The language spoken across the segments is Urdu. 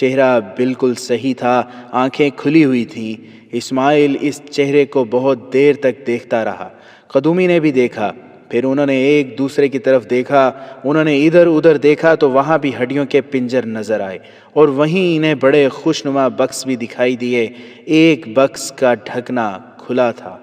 چہرہ بالکل صحیح تھا، آنکھیں کھلی ہوئی تھیں۔ اسماعیل اس چہرے کو بہت دیر تک دیکھتا رہا۔ قدومی نے بھی دیکھا، پھر انہوں نے ایک دوسرے کی طرف دیکھا۔ انہوں نے ادھر ادھر دیکھا تو وہاں بھی ہڈیوں کے پنجر نظر آئے، اور وہیں انہیں بڑے خوشنما بکس بھی دکھائی دیے۔ ایک بکس کا ڈھکنا کھلا تھا۔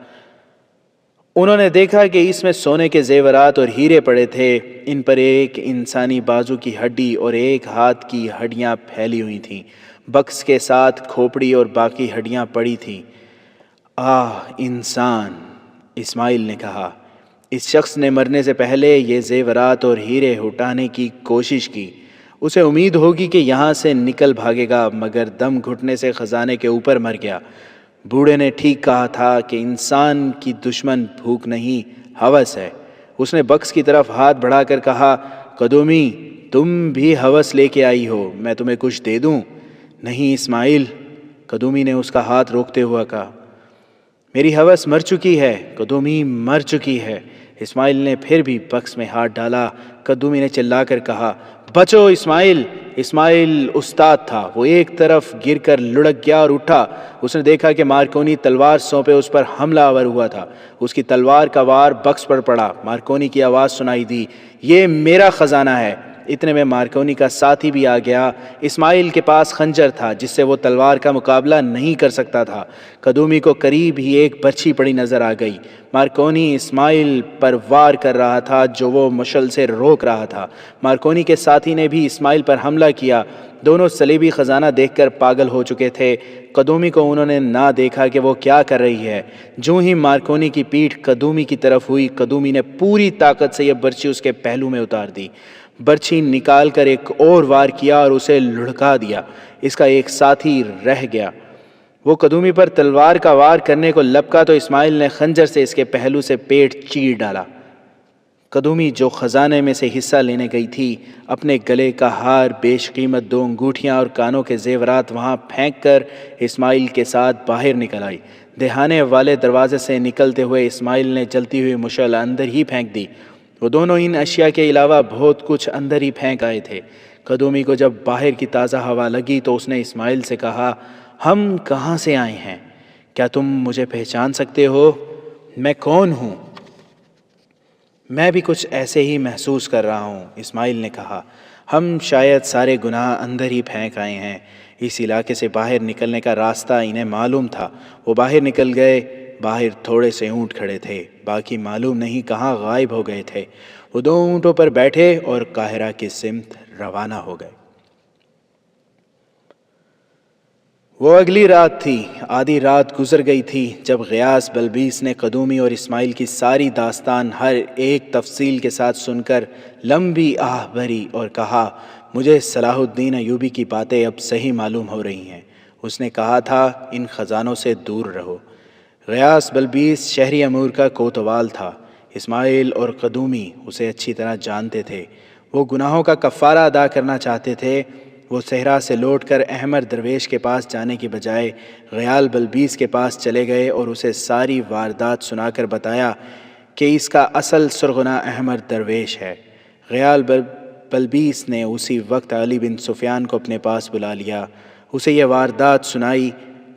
انہوں نے دیکھا کہ اس میں سونے کے زیورات اور ہیرے پڑے تھے۔ ان پر ایک انسانی بازو کی ہڈی اور ایک ہاتھ کی ہڈیاں پھیلی ہوئی تھیں۔ بکس کے ساتھ کھوپڑی اور باقی ہڈیاں پڑی تھیں۔ آہ انسان، اسماعیل نے کہا۔ اس شخص نے مرنے سے پہلے یہ زیورات اور ہیرے اٹھانے کی کوشش کی۔ اسے امید ہوگی کہ یہاں سے نکل بھاگے گا، مگر دم گھٹنے سے خزانے کے اوپر مر گیا۔ بوڑھے نے ٹھیک کہا تھا کہ انسان کی دشمن بھوک نہیں، ہوس ہے۔ اس نے بکس کی طرف ہاتھ بڑھا کر کہا، قدومی تم بھی ہوس لے کے آئی ہو، میں تمہیں کچھ دے دوں؟ نہیں اسماعیل، قدومی نے اس کا ہاتھ روکتے ہوا کہا۔ میری ہوس مر چکی ہے، قدومی مر چکی ہے۔ اسماعیل نے پھر بھی بکس میں ہاتھ ڈالا۔ قدومی نے چلا کر کہا، بچو اسماعیل۔ اسماعیل استاد تھا، وہ ایک طرف گر کر لڑک گیا اور اٹھا۔ اس نے دیکھا کہ مارکونی تلوار سونپے اس پر حملہ آور ہوا تھا۔ اس کی تلوار کا وار بکس پر پڑا۔ مارکونی کی آواز سنائی دی، یہ میرا خزانہ ہے۔ اتنے میں مارکونی کا ساتھی بھی آ گیا۔ اسماعیل کے پاس خنجر تھا جس سے وہ تلوار کا مقابلہ نہیں کر سکتا تھا۔ قدومی کو قریب ہی ایک برچھی پڑی نظر آ گئی۔ مارکونی اسماعیل پر وار کر رہا تھا جو وہ مشل سے روک رہا تھا۔ مارکونی کے ساتھی نے بھی اسماعیل پر حملہ کیا۔ دونوں صلیبی خزانہ دیکھ کر پاگل ہو چکے تھے۔ قدومی کو انہوں نے نہ دیکھا کہ وہ کیا کر رہی ہے۔ جو ہی مارکونی کی پیٹھ قدومی کی طرف ہوئی، قدومی نے پوری طاقت سے یہ برچھی اس کے پہلو میں اتار دی۔ برچھی نکال کر ایک اور وار کیا اور اسے لڑکا دیا۔ اس کا ایک ساتھی رہ گیا۔ وہ قدومی پر تلوار کا وار کرنے کو لپکا تو اسماعیل نے خنجر سے اس کے پہلو سے پیٹ چیر ڈالا۔ قدومی جو خزانے میں سے حصہ لینے گئی تھی، اپنے گلے کا ہار، بیش قیمت 2 انگوٹھیاں اور کانوں کے زیورات وہاں پھینک کر اسماعیل کے ساتھ باہر نکل آئی۔ دہانے والے دروازے سے نکلتے ہوئے اسماعیل نے جلتی ہوئی مشعل اندر ہی پھینک دی۔ وہ دونوں ان اشیاء کے علاوہ بہت کچھ اندر ہی پھینک آئے تھے۔ قدومی کو جب باہر کی تازہ ہوا لگی تو اس نے اسماعیل سے کہا، ہم کہاں سے آئے ہیں؟ کیا تم مجھے پہچان سکتے ہو؟ میں کون ہوں؟ میں بھی کچھ ایسے ہی محسوس کر رہا ہوں، اسماعیل نے کہا۔ ہم شاید سارے گناہ اندر ہی پھینک آئے ہیں۔ اس علاقے سے باہر نکلنے کا راستہ انہیں معلوم تھا۔ وہ باہر نکل گئے۔ باہر تھوڑے سے اونٹ کھڑے تھے، باقی معلوم نہیں کہاں غائب ہو گئے تھے۔ وہ 2 اونٹوں پر بیٹھے اور قاہرہ کی سمت روانہ ہو گئے۔ وہ اگلی رات تھی۔ آدھی رات گزر گئی تھی جب غیاث بلبیس نے قدومی اور اسماعیل کی ساری داستان ہر ایک تفصیل کے ساتھ سن کر لمبی آہ بھری اور کہا، مجھے صلاح الدین ایوبی کی باتیں اب صحیح معلوم ہو رہی ہیں۔ اس نے کہا تھا ان خزانوں سے دور رہو۔ غیاث بلبیس شہری امور کا کوتوال تھا۔ اسماعیل اور قدومی اسے اچھی طرح جانتے تھے۔ وہ گناہوں کا کفارہ ادا کرنا چاہتے تھے۔ وہ صحرا سے لوٹ کر احمر درویش کے پاس جانے کی بجائے غیال بلبیس کے پاس چلے گئے اور اسے ساری واردات سنا کر بتایا کہ اس کا اصل سرغنہ احمر درویش ہے۔ غیال بلبیس نے اسی وقت علی بن سفیان کو اپنے پاس بلا لیا، اسے یہ واردات سنائی۔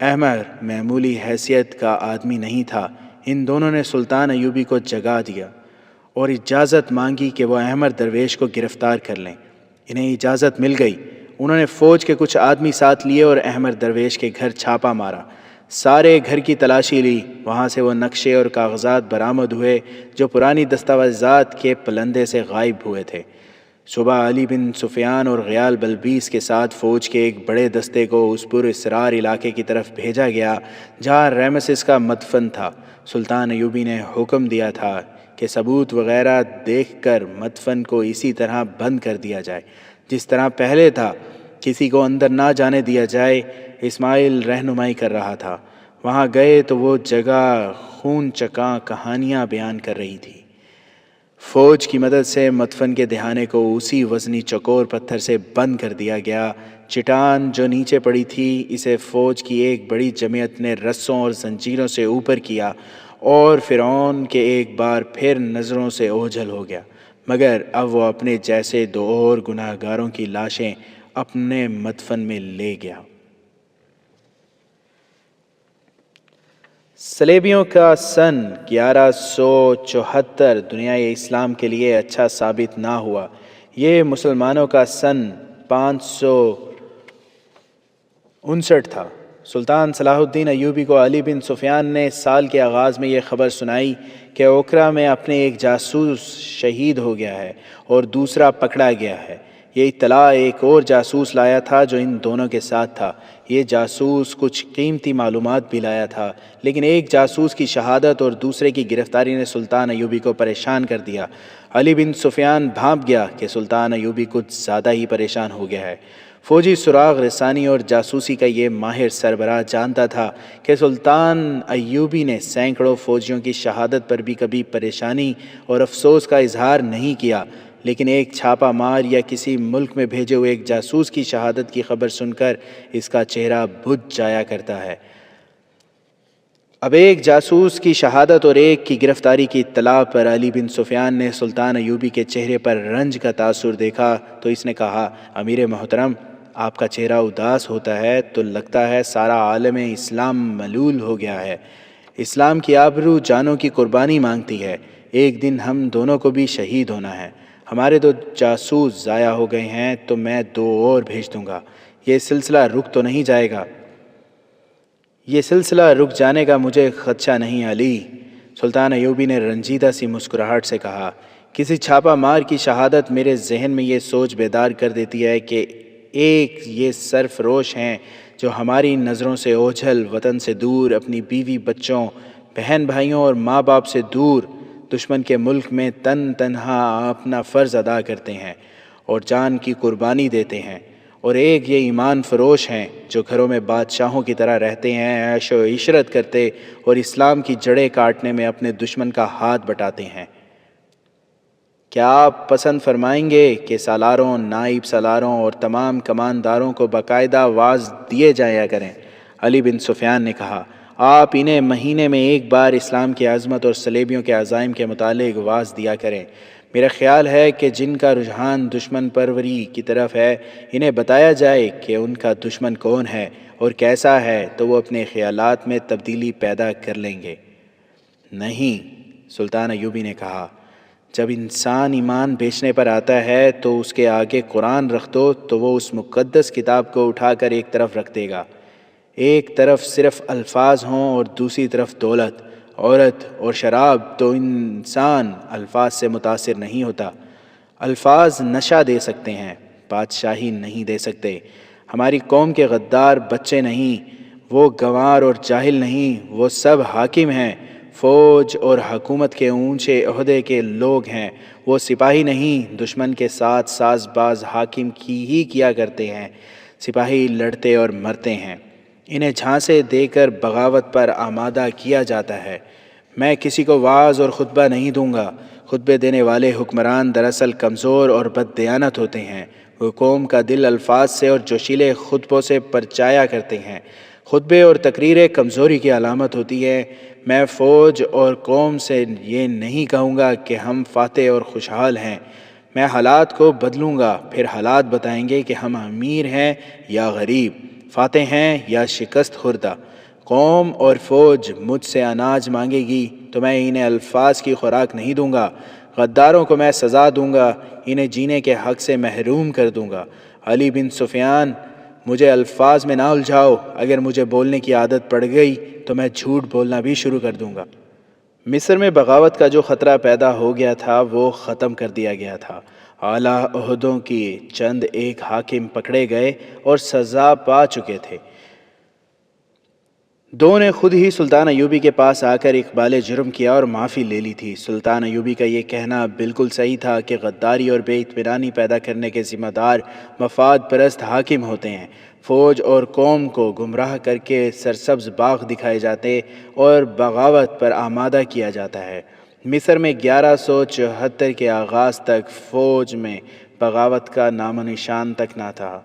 احمر معمولی حیثیت کا آدمی نہیں تھا۔ ان دونوں نے سلطان ایوبی کو جگا دیا اور اجازت مانگی کہ وہ احمر درویش کو گرفتار کر لیں۔ انہیں اجازت مل گئی۔ انہوں نے فوج کے کچھ آدمی ساتھ لیے اور احمر درویش کے گھر چھاپا مارا۔ سارے گھر کی تلاشی لی۔ وہاں سے وہ نقشے اور کاغذات برآمد ہوئے جو پرانی دستاویزات کے پلندے سے غائب ہوئے تھے۔ صبح علی بن سفیان اور غیال بلبیس کے ساتھ فوج کے ایک بڑے دستے کو اس پر اسرار علاقے کی طرف بھیجا گیا جہاں ریمسس کا مدفن تھا۔ سلطان ایوبی نے حکم دیا تھا کہ ثبوت وغیرہ دیکھ کر مدفن کو اسی طرح بند کر دیا جائے جس طرح پہلے تھا، کسی کو اندر نہ جانے دیا جائے۔ اسماعیل رہنمائی کر رہا تھا۔ وہاں گئے تو وہ جگہ خون چکاں کہانیاں بیان کر رہی تھی۔ فوج کی مدد سے مدفن کے دہانے کو اسی وزنی چکور پتھر سے بند کر دیا گیا۔ چٹان جو نیچے پڑی تھی اسے فوج کی ایک بڑی جمعیت نے رسوں اور زنجیروں سے اوپر کیا اور فرعون کے ایک بار پھر نظروں سے اوجھل ہو گیا، مگر اب وہ اپنے جیسے 2 اور گناہ گاروں کی لاشیں اپنے مدفن میں لے گیا۔ صلیبیوں کا سن 1174 دنیائے اسلام کے لیے اچھا ثابت نہ ہوا۔ یہ مسلمانوں کا سن 559 تھا۔ سلطان صلاح الدین ایوبی کو علی بن سفیان نے سال کے آغاز میں یہ خبر سنائی کہ اوکرا میں اپنے ایک جاسوس شہید ہو گیا ہے اور دوسرا پکڑا گیا ہے۔ یہ اطلاع ایک اور جاسوس لایا تھا جو ان دونوں کے ساتھ تھا۔ یہ جاسوس کچھ قیمتی معلومات بھی لایا تھا، لیکن ایک جاسوس کی شہادت اور دوسرے کی گرفتاری نے سلطان ایوبی کو پریشان کر دیا۔ علی بن سفیان بھانپ گیا کہ سلطان ایوبی کچھ زیادہ ہی پریشان ہو گیا ہے۔ فوجی سراغ رسانی اور جاسوسی کا یہ ماہر سربراہ جانتا تھا کہ سلطان ایوبی نے سینکڑوں فوجیوں کی شہادت پر بھی کبھی پریشانی اور افسوس کا اظہار نہیں کیا، لیکن ایک چھاپا مار یا کسی ملک میں بھیجے ہوئے ایک جاسوس کی شہادت کی خبر سن کر اس کا چہرہ بجھ جایا کرتا ہے۔ اب ایک جاسوس کی شہادت اور ایک کی گرفتاری کی اطلاع پر علی بن سفیان نے سلطان ایوبی کے چہرے پر رنج کا تاثر دیکھا تو اس نے کہا، امیر محترم، آپ کا چہرہ اداس ہوتا ہے تو لگتا ہے سارا عالم اسلام ملول ہو گیا ہے۔ اسلام کی آبرو جانوں کی قربانی مانگتی ہے۔ ایک دن ہم دونوں کو بھی شہید ہونا ہے۔ ہمارے 2 جاسوس ضائع ہو گئے ہیں تو میں 2 اور بھیج دوں گا۔ یہ سلسلہ رک تو نہیں جائے گا؟ یہ سلسلہ رک جانے کا مجھے خدشہ نہیں علی۔ سلطان ایوبی نے رنجیدہ سی مسکراہٹ سے کہا، کسی چھاپا مار کی شہادت میرے ذہن میں یہ سوچ بیدار کر دیتی ہے کہ ایک یہ سرفروش ہیں جو ہماری نظروں سے اوجھل، وطن سے دور، اپنی بیوی بچوں، بہن بھائیوں اور ماں باپ سے دور، دشمن کے ملک میں تنہا اپنا فرض ادا کرتے ہیں اور جان کی قربانی دیتے ہیں، اور ایک یہ ایمان فروش ہیں جو گھروں میں بادشاہوں کی طرح رہتے ہیں، عیش و عشرت کرتے اور اسلام کی جڑیں کاٹنے میں اپنے دشمن کا ہاتھ بٹاتے ہیں۔ کیا آپ پسند فرمائیں گے کہ سالاروں، نائب سالاروں اور تمام کمانداروں کو باقاعدہ واعظ دیے جایا کریں؟ علی بن سفیان نے کہا، آپ انہیں مہینے میں ایک بار اسلام کی عظمت اور صلیبیوں کے عزائم کے متعلق واعظ دیا کریں۔ میرا خیال ہے کہ جن کا رجحان دشمن پروری کی طرف ہے، انہیں بتایا جائے کہ ان کا دشمن کون ہے اور کیسا ہے تو وہ اپنے خیالات میں تبدیلی پیدا کر لیں گے۔ نہیں، سلطان ایوبی نے کہا، جب انسان ایمان بیچنے پر آتا ہے تو اس کے آگے قرآن رکھ دو تو وہ اس مقدس کتاب کو اٹھا کر ایک طرف رکھ دے گا۔ ایک طرف صرف الفاظ ہوں اور دوسری طرف دولت، عورت اور شراب تو انسان الفاظ سے متاثر نہیں ہوتا۔ الفاظ نشہ دے سکتے ہیں، بادشاہی نہیں دے سکتے۔ ہماری قوم کے غدار بچے نہیں، وہ گنوار اور جاہل نہیں، وہ سب حاکم ہیں، فوج اور حکومت کے اونچے عہدے کے لوگ ہیں۔ وہ سپاہی نہیں، دشمن کے ساتھ ساز باز حاکم کی ہی کیا کرتے ہیں۔ سپاہی لڑتے اور مرتے ہیں، انہیں جھانسے دے کر بغاوت پر آمادہ کیا جاتا ہے۔ میں کسی کو وعظ اور خطبہ نہیں دوں گا۔ خطبے دینے والے حکمران دراصل کمزور اور بددیانت ہوتے ہیں۔ وہ قوم کا دل الفاظ سے اور جوشیلے خطبوں سے پرچایا کرتے ہیں۔ خطبے اور تقریریں کمزوری کی علامت ہوتی ہے۔ میں فوج اور قوم سے یہ نہیں کہوں گا کہ ہم فاتح اور خوشحال ہیں۔ میں حالات کو بدلوں گا، پھر حالات بتائیں گے کہ ہم امیر ہیں یا غریب، فاتح ہیں یا شکست خوردہ۔ قوم اور فوج مجھ سے اناج مانگے گی تو میں انہیں الفاظ کی خوراک نہیں دوں گا۔ غداروں کو میں سزا دوں گا، انہیں جینے کے حق سے محروم کر دوں گا۔ علی بن سفیان، مجھے الفاظ میں نہ الجھاؤ۔ اگر مجھے بولنے کی عادت پڑ گئی تو میں جھوٹ بولنا بھی شروع کر دوں گا۔ مصر میں بغاوت کا جو خطرہ پیدا ہو گیا تھا وہ ختم کر دیا گیا تھا۔ اعلیٰ عہدوں کی چند ایک حاکم پکڑے گئے اور سزا پا چکے تھے۔ 2 نے خود ہی سلطان ایوبی کے پاس آ کر اقبال جرم کیا اور معافی لے لی تھی۔ سلطان ایوبی کا یہ کہنا بالکل صحیح تھا کہ غداری اور بے اطمینانی پیدا کرنے کے ذمہ دار مفاد پرست حاکم ہوتے ہیں۔ فوج اور قوم کو گمراہ کر کے سرسبز باغ دکھائے جاتے اور بغاوت پر آمادہ کیا جاتا ہے۔ مصر میں 1174 کے آغاز تک فوج میں بغاوت کا نام و نشان تک نہ تھا۔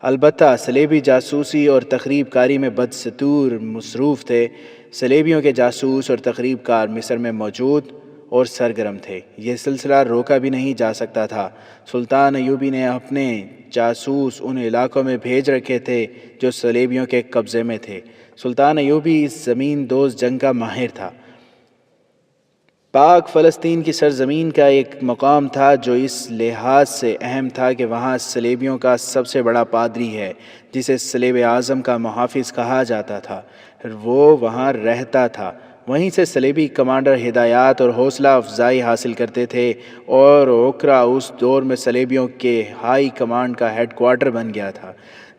البتہ صلیبی جاسوسی اور تخریب کاری میں بدستور مصروف تھے۔ صلیبیوں کے جاسوس اور تخریب کار مصر میں موجود اور سرگرم تھے۔ یہ سلسلہ روکا بھی نہیں جا سکتا تھا۔ سلطان ایوبی نے اپنے جاسوس ان علاقوں میں بھیج رکھے تھے جو صلیبیوں کے قبضے میں تھے۔ سلطان ایوبی اس زمین دوز جنگ کا ماہر تھا۔ پاک فلسطین کی سرزمین کا ایک مقام تھا جو اس لحاظ سے اہم تھا کہ وہاں صلیبیوں کا سب سے بڑا پادری ہے جسے صلیب اعظم کا محافظ کہا جاتا تھا، وہ وہاں رہتا تھا۔ وہیں سے صلیبی کمانڈر ہدایات اور حوصلہ افزائی حاصل کرتے تھے، اور اوکرا اس دور میں صلیبیوں کے ہائی کمانڈ کا ہیڈ کوارٹر بن گیا تھا۔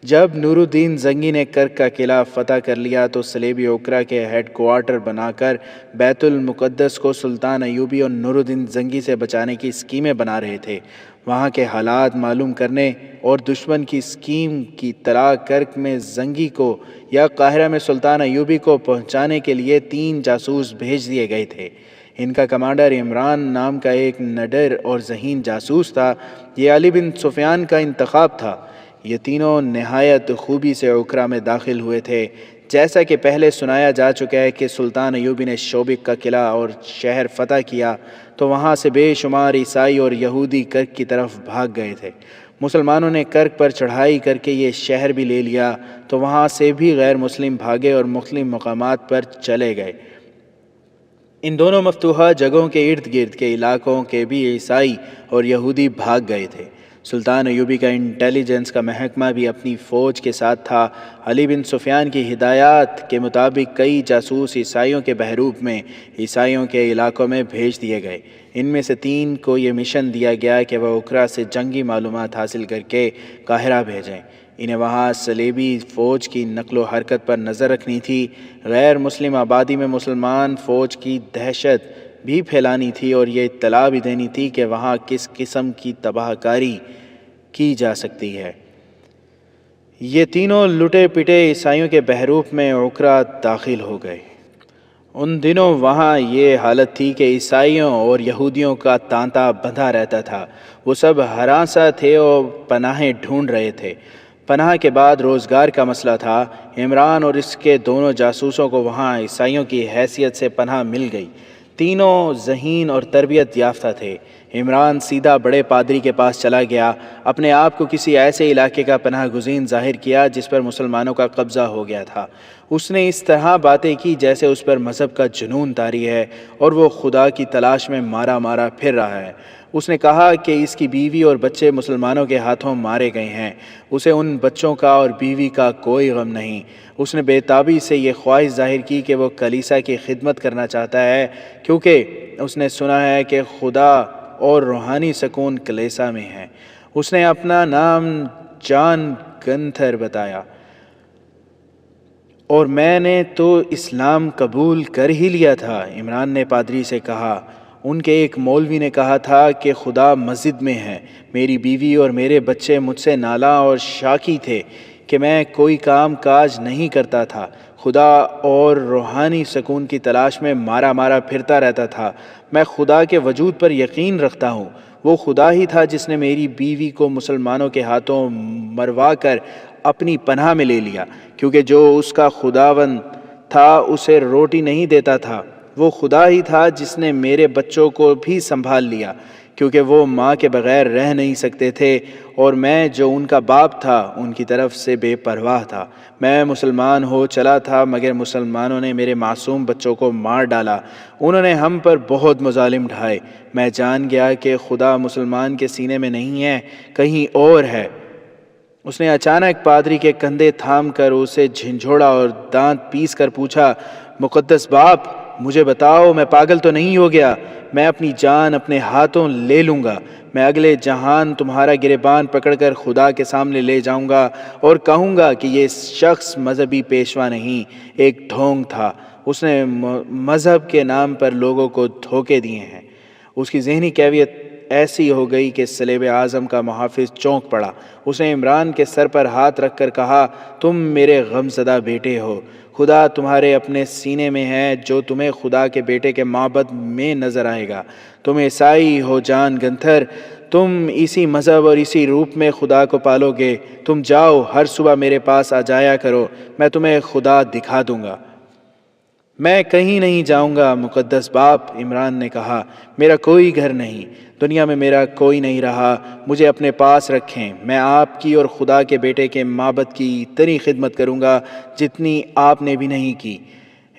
جب نور الدین زنگی نے کرک کا قلعہ فتح کر لیا تو صلیبی اوکرا کے ہیڈ کوارٹر بنا کر بیت المقدس کو سلطان ایوبی اور نور الدین زنگی سے بچانے کی اسکیمیں بنا رہے تھے۔ وہاں کے حالات معلوم کرنے اور دشمن کی اسکیم کی اطلاع کرک میں زنگی کو یا قاہرہ میں سلطان ایوبی کو پہنچانے کے لیے 3 جاسوس بھیج دیے گئے تھے۔ ان کا کمانڈر عمران نام کا ایک نڈر اور ذہین جاسوس تھا۔ یہ علی بن سفیان کا انتخاب تھا۔ یہ تینوں نہایت خوبی سے اوکرا میں داخل ہوئے تھے۔ جیسا کہ پہلے سنایا جا چکا ہے کہ سلطان ایوبی نے شوبک کا قلعہ اور شہر فتح کیا تو وہاں سے بے شمار عیسائی اور یہودی کرک کی طرف بھاگ گئے تھے۔ مسلمانوں نے کرک پر چڑھائی کر کے یہ شہر بھی لے لیا تو وہاں سے بھی غیر مسلم بھاگے اور مختلف مقامات پر چلے گئے۔ ان دونوں مفتوحہ جگہوں کے ارد گرد کے علاقوں کے بھی عیسائی اور یہودی بھاگ گئے تھے۔ سلطان ایوبی کا انٹیلیجنس کا محکمہ بھی اپنی فوج کے ساتھ تھا۔ علی بن سفیان کی ہدایات کے مطابق کئی جاسوس عیسائیوں کے بحروپ میں عیسائیوں کے علاقوں میں بھیج دیے گئے۔ ان میں سے 3 کو یہ مشن دیا گیا کہ وہ اوکرا سے جنگی معلومات حاصل کر کے قاہرہ بھیجیں۔ انہیں وہاں صلیبی فوج کی نقل و حرکت پر نظر رکھنی تھی، غیر مسلم آبادی میں مسلمان فوج کی دہشت بھی پھیلانی تھی اور یہ اطلاع بھی دینی تھی کہ وہاں کس قسم کی تباہ کاری کی جا سکتی ہے۔ یہ تینوں لٹے پٹے عیسائیوں کے بحروپ میں اوکرا داخل ہو گئے۔ ان دنوں وہاں یہ حالت تھی کہ عیسائیوں اور یہودیوں کا تانتا بندھا رہتا تھا۔ وہ سب ہراساں تھے اور پناہیں ڈھونڈ رہے تھے۔ پناہ کے بعد روزگار کا مسئلہ تھا۔ عمران اور اس کے دونوں جاسوسوں کو وہاں عیسائیوں کی حیثیت سے پناہ مل گئی۔ تینوں ذہین اور تربیت یافتہ تھے۔ عمران سیدھا بڑے پادری کے پاس چلا گیا، اپنے آپ کو کسی ایسے علاقے کا پناہ گزین ظاہر کیا جس پر مسلمانوں کا قبضہ ہو گیا تھا۔ اس نے اس طرح باتیں کی جیسے اس پر مذہب کا جنون طاری ہے اور وہ خدا کی تلاش میں مارا مارا پھر رہا ہے۔ اس نے کہا کہ اس کی بیوی اور بچے مسلمانوں کے ہاتھوں مارے گئے ہیں، اسے ان بچوں کا اور بیوی کا کوئی غم نہیں۔ اس نے بے تابی سے یہ خواہش ظاہر کی کہ وہ کلیسا کی خدمت کرنا چاہتا ہے، کیونکہ اس نے سنا ہے کہ خدا اور روحانی سکون کلیسا میں ہے۔ اس نے اپنا نام جان گنتھر بتایا، اور میں نے تو اسلام قبول کر ہی لیا تھا۔ عمران نے پادری سے کہا، ان کے ایک مولوی نے کہا تھا کہ خدا مسجد میں ہے، میری بیوی اور میرے بچے مجھ سے نالاں اور شاکی تھے کہ میں کوئی کام کاج نہیں کرتا تھا، خدا اور روحانی سکون کی تلاش میں مارا مارا پھرتا رہتا تھا۔ میں خدا کے وجود پر یقین رکھتا ہوں، وہ خدا ہی تھا جس نے میری بیوی کو مسلمانوں کے ہاتھوں مروا کر اپنی پناہ میں لے لیا، کیونکہ جو اس کا خداوند تھا اسے روٹی نہیں دیتا تھا۔ وہ خدا ہی تھا جس نے میرے بچوں کو بھی سنبھال لیا، کیونکہ وہ ماں کے بغیر رہ نہیں سکتے تھے، اور میں جو ان کا باپ تھا ان کی طرف سے بے پرواہ تھا۔ میں مسلمان ہو چلا تھا مگر مسلمانوں نے میرے معصوم بچوں کو مار ڈالا، انہوں نے ہم پر بہت مظالم ڈھائے۔ میں جان گیا کہ خدا مسلمان کے سینے میں نہیں ہے، کہیں اور ہے۔ اس نے اچانک پادری کے کندھے تھام کر اسے جھنجھوڑا اور دانت پیس کر پوچھا، مقدس باپ، مجھے بتاؤ میں پاگل تو نہیں ہو گیا؟ میں اپنی جان اپنے ہاتھوں لے لوں گا، میں اگلے جہان تمہارا گریبان پکڑ کر خدا کے سامنے لے جاؤں گا اور کہوں گا کہ یہ شخص مذہبی پیشوا نہیں، ایک ڈھونگ تھا، اس نے مذہب کے نام پر لوگوں کو دھوکے دیے ہیں۔ اس کی ذہنی کیفیت ایسی ہو گئی کہ صلیب اعظم کا محافظ چونک پڑا۔ اس نے عمران کے سر پر ہاتھ رکھ کر کہا، تم میرے غم زدہ بیٹے ہو، خدا تمہارے اپنے سینے میں ہے جو تمہیں خدا کے بیٹے کے معبد میں نظر آئے گا۔ تم عیسائی ہو جان گنتھر، تم اسی مذہب اور اسی روپ میں خدا کو پالو گے۔ تم جاؤ، ہر صبح میرے پاس آ جایا کرو، میں تمہیں خدا دکھا دوں گا۔ میں کہیں نہیں جاؤں گا مقدس باپ، عمران نے کہا، میرا کوئی گھر نہیں، دنیا میں میرا کوئی نہیں رہا، مجھے اپنے پاس رکھیں، میں آپ کی اور خدا کے بیٹے کے معبد کی اتنی خدمت کروں گا جتنی آپ نے بھی نہیں کی۔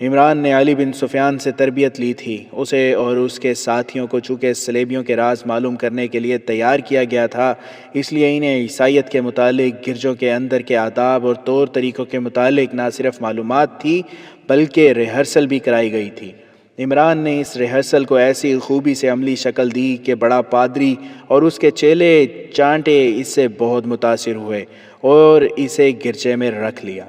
عمران نے علی بن سفیان سے تربیت لی تھی، اسے اور اس کے ساتھیوں کو چونکہ صلیبیوں کے راز معلوم کرنے کے لیے تیار کیا گیا تھا، اس لیے انہیں عیسائیت کے متعلق گرجوں کے اندر کے آداب اور طور طریقوں کے متعلق نہ صرف معلومات تھی بلکہ ریہرسل بھی کرائی گئی تھی۔ عمران نے اس ریہرسل کو ایسی خوبی سے عملی شکل دی کہ بڑا پادری اور اس کے چیلے چانٹے اس سے بہت متاثر ہوئے اور اسے گرجے میں رکھ لیا۔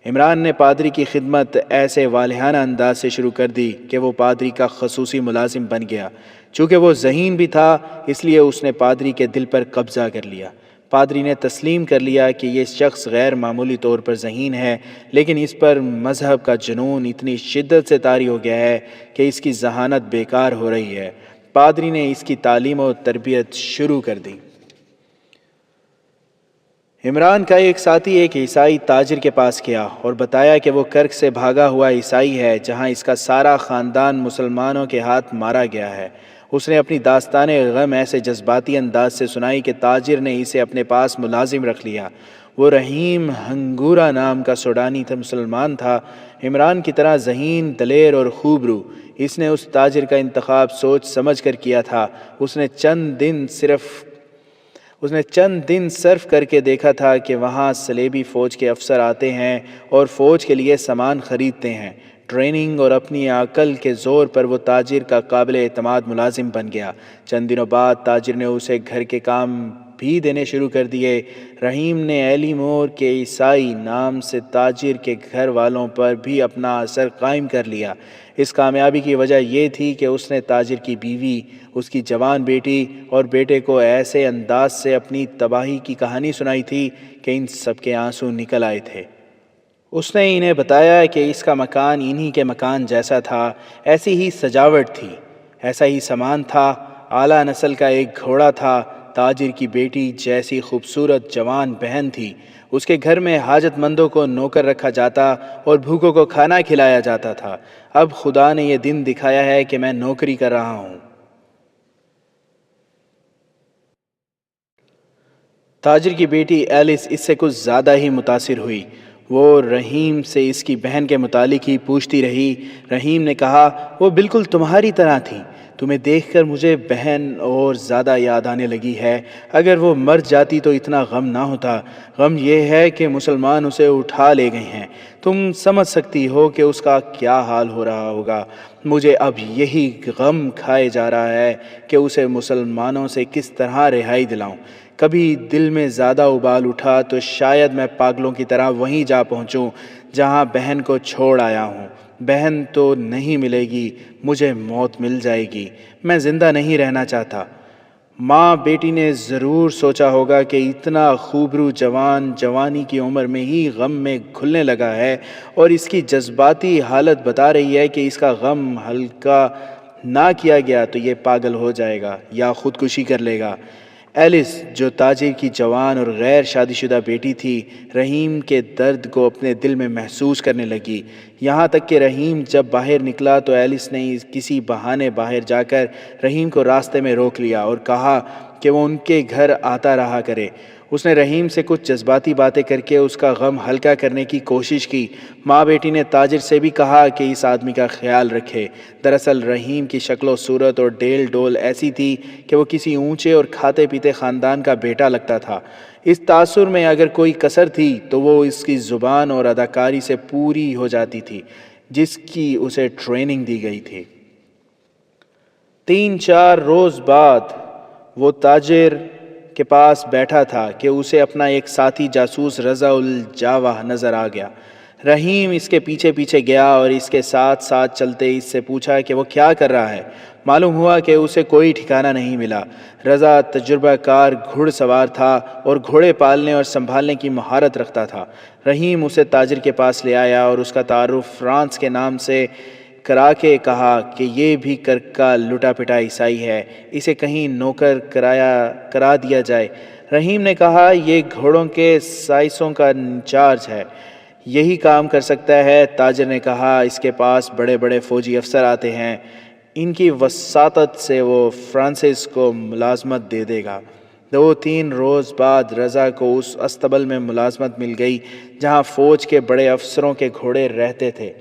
عمران نے پادری کی خدمت ایسے والہانہ انداز سے شروع کر دی کہ وہ پادری کا خصوصی ملازم بن گیا۔ چونکہ وہ ذہین بھی تھا اس لیے اس نے پادری کے دل پر قبضہ کر لیا۔ پادری نے تسلیم کر لیا کہ یہ شخص غیر معمولی طور پر ذہین ہے، لیکن اس پر مذہب کا جنون اتنی شدت سے طاری ہو گیا ہے کہ اس کی ذہانت بیکار ہو رہی ہے۔ پادری نے اس کی تعلیم و تربیت شروع کر دی۔ عمران کا ایک ساتھی ایک عیسائی تاجر کے پاس گیا اور بتایا کہ وہ کرک سے بھاگا ہوا عیسائی ہے جہاں اس کا سارا خاندان مسلمانوں کے ہاتھ مارا گیا ہے۔ اس نے اپنی داستان غم ایسے جذباتی انداز سے سنائی کہ تاجر نے اسے اپنے پاس ملازم رکھ لیا۔ وہ رحیم ہنگورا نام کا سوڈانی مسلمان تھا، عمران کی طرح ذہین، دلیر اور خوبرو۔ اس نے اس تاجر کا انتخاب سوچ سمجھ کر کیا تھا۔ اس نے چند دن صرف کر کے دیکھا تھا کہ وہاں صلیبی فوج کے افسر آتے ہیں اور فوج کے لیے سامان خریدتے ہیں۔ ٹریننگ اور اپنی عقل کے زور پر وہ تاجر کا قابل اعتماد ملازم بن گیا۔ چند دنوں بعد تاجر نے اسے گھر کے کام بھی دینے شروع کر دیے۔ رحیم نے ایلی مور کے عیسائی نام سے تاجر کے گھر والوں پر بھی اپنا اثر قائم کر لیا۔ اس کامیابی کی وجہ یہ تھی کہ اس نے تاجر کی بیوی، اس کی جوان بیٹی اور بیٹے کو ایسے انداز سے اپنی تباہی کی کہانی سنائی تھی کہ ان سب کے آنسو نکل آئے تھے۔ اس نے انہیں بتایا کہ اس کا مکان انہی کے مکان جیسا تھا، ایسی ہی سجاوٹ تھی، ایسا ہی سامان تھا، اعلیٰ نسل کا ایک گھوڑا تھا، تاجر کی بیٹی جیسی خوبصورت جوان بہن تھی، اس کے گھر میں حاجت مندوں کو نوکر رکھا جاتا اور بھوکوں کو کھانا کھلایا جاتا تھا۔ اب خدا نے یہ دن دکھایا ہے کہ میں نوکری کر رہا ہوں۔ تاجر کی بیٹی ایلس اس سے کچھ زیادہ ہی متاثر ہوئی۔ وہ رحیم سے اس کی بہن کے متعلق ہی پوچھتی رہی۔ رحیم نے کہا، وہ بالکل تمہاری طرح تھی، تمہیں دیکھ کر مجھے بہن اور زیادہ یاد آنے لگی ہے۔ اگر وہ مر جاتی تو اتنا غم نہ ہوتا۔ غم یہ ہے کہ مسلمان اسے اٹھا لے گئے ہیں۔ تم سمجھ سکتی ہو کہ اس کا کیا حال ہو رہا ہوگا۔ مجھے اب یہی غم کھائے جا رہا ہے کہ اسے مسلمانوں سے کس طرح رہائی دلاؤں۔ کبھی دل میں زیادہ ابال اٹھا تو شاید میں پاگلوں کی طرح وہیں جا پہنچوں جہاں بہن کو چھوڑ آیا ہوں۔ بہن تو نہیں ملے گی، مجھے موت مل جائے گی۔ میں زندہ نہیں رہنا چاہتا۔ ماں بیٹی نے ضرور سوچا ہوگا کہ اتنا خوبرو جوان جوانی کی عمر میں ہی غم میں گھلنے لگا ہے، اور اس کی جذباتی حالت بتا رہی ہے کہ اس کا غم ہلکا نہ کیا گیا تو یہ پاگل ہو جائے گا یا خودکشی کر لے گا۔ ایلس جو تاجر کی جوان اور غیر شادی شدہ بیٹی تھی، رحیم کے درد کو اپنے دل میں محسوس کرنے لگی۔ یہاں تک کہ رحیم جب باہر نکلا تو ایلس نے کسی بہانے باہر جا کر رحیم کو راستے میں روک لیا اور کہا کہ وہ ان کے گھر آتا رہا کرے۔ اس نے رحیم سے کچھ جذباتی باتیں کر کے اس کا غم ہلکا کرنے کی کوشش کی۔ ماں بیٹی نے تاجر سے بھی کہا کہ اس آدمی کا خیال رکھے۔ دراصل رحیم کی شکل و صورت اور ڈیل ڈول ایسی تھی کہ وہ کسی اونچے اور کھاتے پیتے خاندان کا بیٹا لگتا تھا۔ اس تاثر میں اگر کوئی کسر تھی تو وہ اس کی زبان اور اداکاری سے پوری ہو جاتی تھی جس کی اسے ٹریننگ دی گئی تھی۔ 3-4 روز بعد وہ تاجر کے پاس بیٹھا تھا کہ اسے اپنا ایک ساتھی جاسوس رضا الجاوہ نظر آ گیا۔ رحیم اس کے پیچھے پیچھے گیا اور اس کے ساتھ ساتھ چلتے اس سے پوچھا کہ وہ کیا کر رہا ہے۔ معلوم ہوا کہ اسے کوئی ٹھکانہ نہیں ملا۔ رضا تجربہ کار گھڑ سوار تھا اور گھوڑے پالنے اور سنبھالنے کی مہارت رکھتا تھا۔ رحیم اسے تاجر کے پاس لے آیا اور اس کا تعارف فرانس کے نام سے کرا کے کہا کہ یہ بھی کرک کا لٹا پٹا عیسائی ہے، اسے کہیں نوکر کرا دیا جائے۔ رحیم نے کہا، یہ گھوڑوں کے سائسوں کا انچارج ہے، یہی کام کر سکتا ہے۔ تاجر نے کہا، اس کے پاس بڑے بڑے فوجی افسر آتے ہیں، ان کی وساطت سے وہ فرانسس کو ملازمت دے دے گا۔ 2-3 روز بعد رضا کو اس استبل میں ملازمت مل گئی جہاں فوج کے بڑے افسروں کے گھوڑے رہتے تھے۔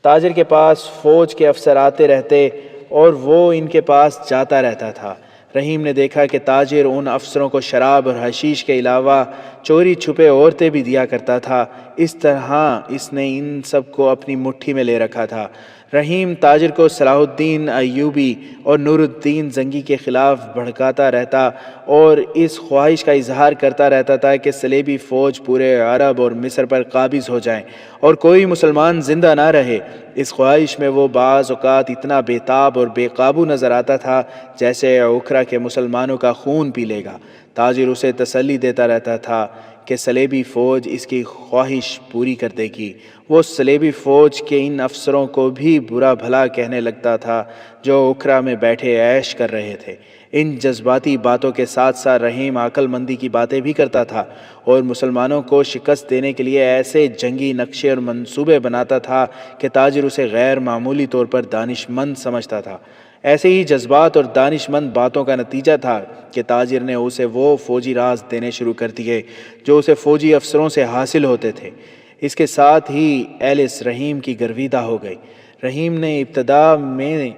تاجر کے پاس فوج کے افسر آتے رہتے اور وہ ان کے پاس جاتا رہتا تھا۔ رحیم نے دیکھا کہ تاجر ان افسروں کو شراب اور حشیش کے علاوہ چوری چھپے عورتیں بھی دیا کرتا تھا۔ اس طرح اس نے ان سب کو اپنی مٹھی میں لے رکھا تھا۔ رحیم تاجر کو صلاح الدین ایوبی اور نور الدین زنگی کے خلاف بھڑکاتا رہتا اور اس خواہش کا اظہار کرتا رہتا تھا کہ صلیبی فوج پورے عرب اور مصر پر قابض ہو جائیں اور کوئی مسلمان زندہ نہ رہے۔ اس خواہش میں وہ بعض اوقات اتنا بے تاب اور بے قابو نظر آتا تھا جیسے اکھرا کے مسلمانوں کا خون پی لے گا۔ تاجر اسے تسلی دیتا رہتا تھا کہ صلیبی فوج اس کی خواہش پوری کر دے گی۔ وہ صلیبی فوج کے ان افسروں کو بھی برا بھلا کہنے لگتا تھا جو اکھرا میں بیٹھے عیش کر رہے تھے۔ ان جذباتی باتوں کے ساتھ ساتھ رحیم عقل مندی کی باتیں بھی کرتا تھا اور مسلمانوں کو شکست دینے کے لیے ایسے جنگی نقشے اور منصوبے بناتا تھا کہ تاجر اسے غیر معمولی طور پر دانش مند سمجھتا تھا۔ ایسے ہی جذبات اور دانش مند باتوں کا نتیجہ تھا کہ تاجر نے اسے وہ فوجی راز دینے شروع کر دیے جو اسے فوجی افسروں سے حاصل ہوتے تھے۔ اس کے ساتھ ہی ایلس رحیم کی گرویدہ ہو گئی۔ رحیم نے ابتدا میں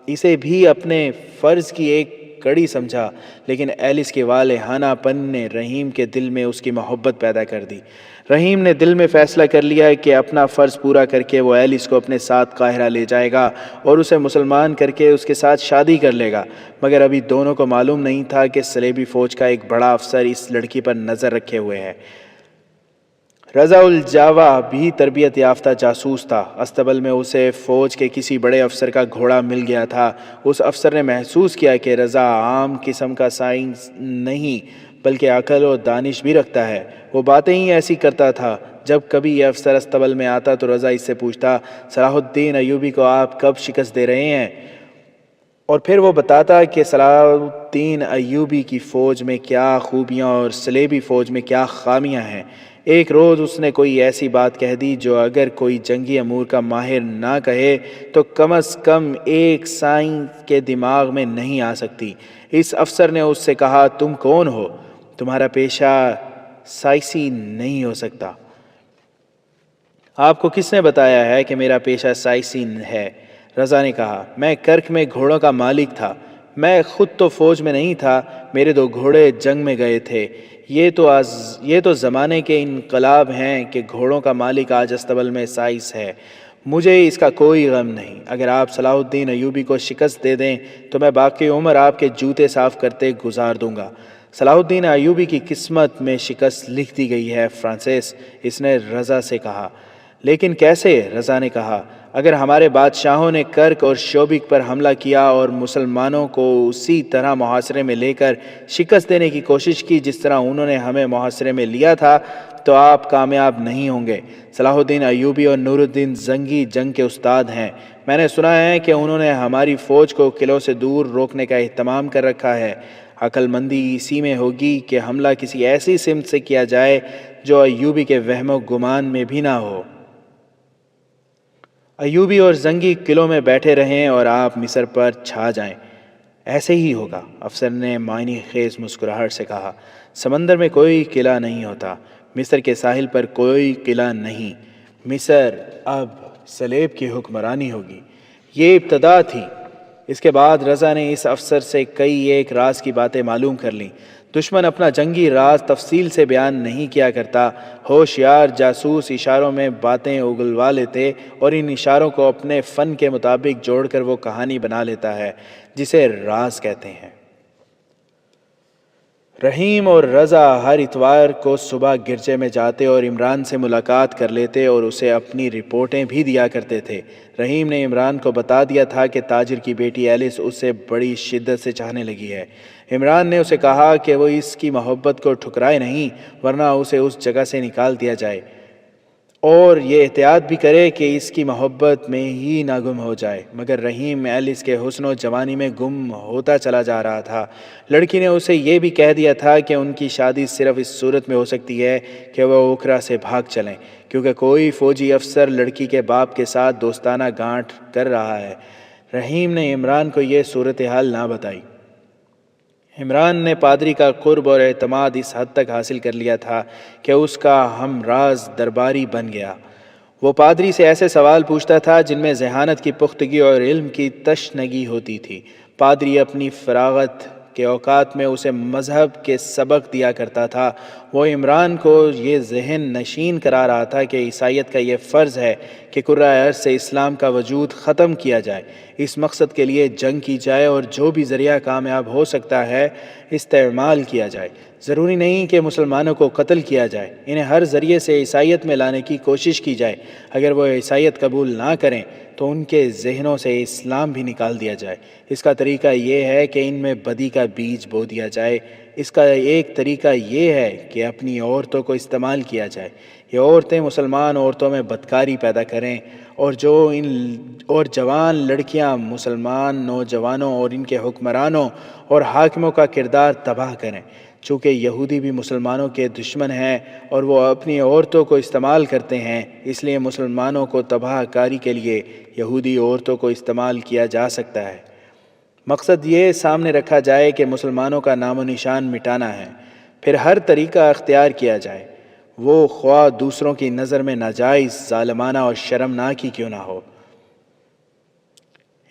اسے بھی اپنے فرض کی ایک کڑی سمجھا، لیکن ایلس کے والہانہ پن نے رحیم کے دل میں اس کی محبت پیدا کر دی۔ رحیم نے دل میں فیصلہ کر لیا کہ اپنا فرض پورا کر کے وہ ایلس کو اپنے ساتھ قاہرہ لے جائے گا اور اسے مسلمان کر کے اس کے ساتھ شادی کر لے گا، مگر ابھی دونوں کو معلوم نہیں تھا کہ صلیبی فوج کا ایک بڑا افسر اس لڑکی پر نظر رکھے ہوئے ہے۔ رضا الجاوا بھی تربیت یافتہ جاسوس تھا۔ استبل میں اسے فوج کے کسی بڑے افسر کا گھوڑا مل گیا تھا۔ اس افسر نے محسوس کیا کہ رضا عام قسم کا سائنس نہیں بلکہ عقل و دانش بھی رکھتا ہے۔ وہ باتیں ہی ایسی کرتا تھا۔ جب کبھی یہ افسر استبل میں آتا تو رضا اس سے پوچھتا، صلاح الدین ایوبی کو آپ کب شکست دے رہے ہیں؟ اور پھر وہ بتاتا کہ صلاح الدین ایوبی کی فوج میں کیا خوبیاں اور صلیبی فوج میں کیا خامیاں ہیں۔ ایک روز اس نے کوئی ایسی بات کہہ دی جو اگر کوئی جنگی امور کا ماہر نہ کہے تو کم از کم ایک سائنس کے دماغ میں نہیں آ سکتی۔ اس افسر نے اس سے کہا، تم کون ہو؟ تمہارا پیشہ سائنسی نہیں ہو سکتا۔ آپ کو کس نے بتایا ہے کہ میرا پیشہ سائنسی ہے؟ رضا نے کہا، میں کرک میں گھوڑوں کا مالک تھا۔ میں خود تو فوج میں نہیں تھا، میرے 2 گھوڑے جنگ میں گئے تھے۔ یہ تو زمانے کے انقلاب ہیں کہ گھوڑوں کا مالک آج استبل میں سائنس ہے۔ مجھے اس کا کوئی غم نہیں۔ اگر آپ صلاح الدین ایوبی کو شکست دے دیں تو میں باقی عمر آپ کے جوتے صاف کرتے گزار دوں گا۔ صلاح الدین ایوبی کی قسمت میں شکست لکھ دی گئی ہے فرانسس، اس نے رضا سے کہا۔ لیکن کیسے؟ رضا نے کہا، اگر ہمارے بادشاہوں نے کرک اور شوبک پر حملہ کیا اور مسلمانوں کو اسی طرح محاصرے میں لے کر شکست دینے کی کوشش کی جس طرح انہوں نے ہمیں محاصرے میں لیا تھا تو آپ کامیاب نہیں ہوں گے۔ صلاح الدین ایوبی اور نور الدین زنگی جنگ کے استاد ہیں۔ میں نے سنا ہے کہ انہوں نے ہماری فوج کو قلعوں سے دور روکنے کا اہتمام کر رکھا ہے۔ عقل مندی اسی میں ہوگی کہ حملہ کسی ایسی سمت سے کیا جائے جو ایوبی کے وہم و گمان میں بھی نہ ہو۔ ایوبی اور زنگی قلعوں میں بیٹھے رہیں اور آپ مصر پر چھا جائیں۔ ایسے ہی ہوگا، افسر نے معنی خیز مسکراہٹ سے کہا۔ سمندر میں کوئی قلعہ نہیں ہوتا، مصر کے ساحل پر کوئی قلعہ نہیں۔ مصر اب صلیب کی حکمرانی ہوگی۔ یہ ابتدا تھی۔ اس کے بعد رضا نے اس افسر سے کئی ایک راز کی باتیں معلوم کر لیں۔ دشمن اپنا جنگی راز تفصیل سے بیان نہیں کیا کرتا۔ ہوشیار جاسوس اشاروں میں باتیں اگلوا لیتے اور ان اشاروں کو اپنے فن کے مطابق جوڑ کر وہ کہانی بنا لیتا ہے جسے راز کہتے ہیں۔ رحیم اور رضا ہر اتوار کو صبح گرجے میں جاتے اور عمران سے ملاقات کر لیتے اور اسے اپنی رپورٹیں بھی دیا کرتے تھے۔ رحیم نے عمران کو بتا دیا تھا کہ تاجر کی بیٹی ایلس اسے بڑی شدت سے چاہنے لگی ہے۔ عمران نے اسے کہا کہ وہ اس کی محبت کو ٹھکرائے نہیں ورنہ اسے اس جگہ سے نکال دیا جائے اور یہ احتیاط بھی کرے کہ اس کی محبت میں ہی نہ گم ہو جائے۔ مگر رحیم ایلس کے حسن و جوانی میں گم ہوتا چلا جا رہا تھا۔ لڑکی نے اسے یہ بھی کہہ دیا تھا کہ ان کی شادی صرف اس صورت میں ہو سکتی ہے کہ وہ اوکھلا سے بھاگ چلیں، کیونکہ کوئی فوجی افسر لڑکی کے باپ کے ساتھ دوستانہ گانٹھ کر رہا ہے۔ رحیم نے عمران کو یہ صورتحال نہ بتائی۔ عمران نے پادری کا قرب اور اعتماد اس حد تک حاصل کر لیا تھا کہ اس کا ہم راز درباری بن گیا۔ وہ پادری سے ایسے سوال پوچھتا تھا جن میں ذہانت کی پختگی اور علم کی تشنگی ہوتی تھی۔ پادری اپنی فراغت کے اوقات میں اسے مذہب کے سبق دیا کرتا تھا۔ وہ عمران کو یہ ذہن نشین کرا رہا تھا کہ عیسائیت کا یہ فرض ہے کہ کرۂ ارض سے اسلام کا وجود ختم کیا جائے، اس مقصد کے لیے جنگ کی جائے اور جو بھی ذریعہ کامیاب ہو سکتا ہے استعمال کیا جائے۔ ضروری نہیں کہ مسلمانوں کو قتل کیا جائے، انہیں ہر ذریعے سے عیسائیت میں لانے کی کوشش کی جائے۔ اگر وہ عیسائیت قبول نہ کریں تو ان کے ذہنوں سے اسلام بھی نکال دیا جائے۔ اس کا طریقہ یہ ہے کہ ان میں بدی کا بیج بو دیا جائے۔ اس کا ایک طریقہ یہ ہے کہ اپنی عورتوں کو استعمال کیا جائے۔ یہ عورتیں مسلمان عورتوں میں بدکاری پیدا کریں اور جوان لڑکیاں مسلمان نوجوانوں اور ان کے حکمرانوں اور حاکموں کا کردار تباہ کریں۔ چونکہ یہودی بھی مسلمانوں کے دشمن ہیں اور وہ اپنی عورتوں کو استعمال کرتے ہیں، اس لیے مسلمانوں کو تباہ کاری کے لیے یہودی عورتوں کو استعمال کیا جا سکتا ہے۔ مقصد یہ سامنے رکھا جائے کہ مسلمانوں کا نام و نشان مٹانا ہے، پھر ہر طریقہ اختیار کیا جائے، وہ خواہ دوسروں کی نظر میں ناجائز، ظالمانہ اور شرمناک ہی کیوں نہ ہو۔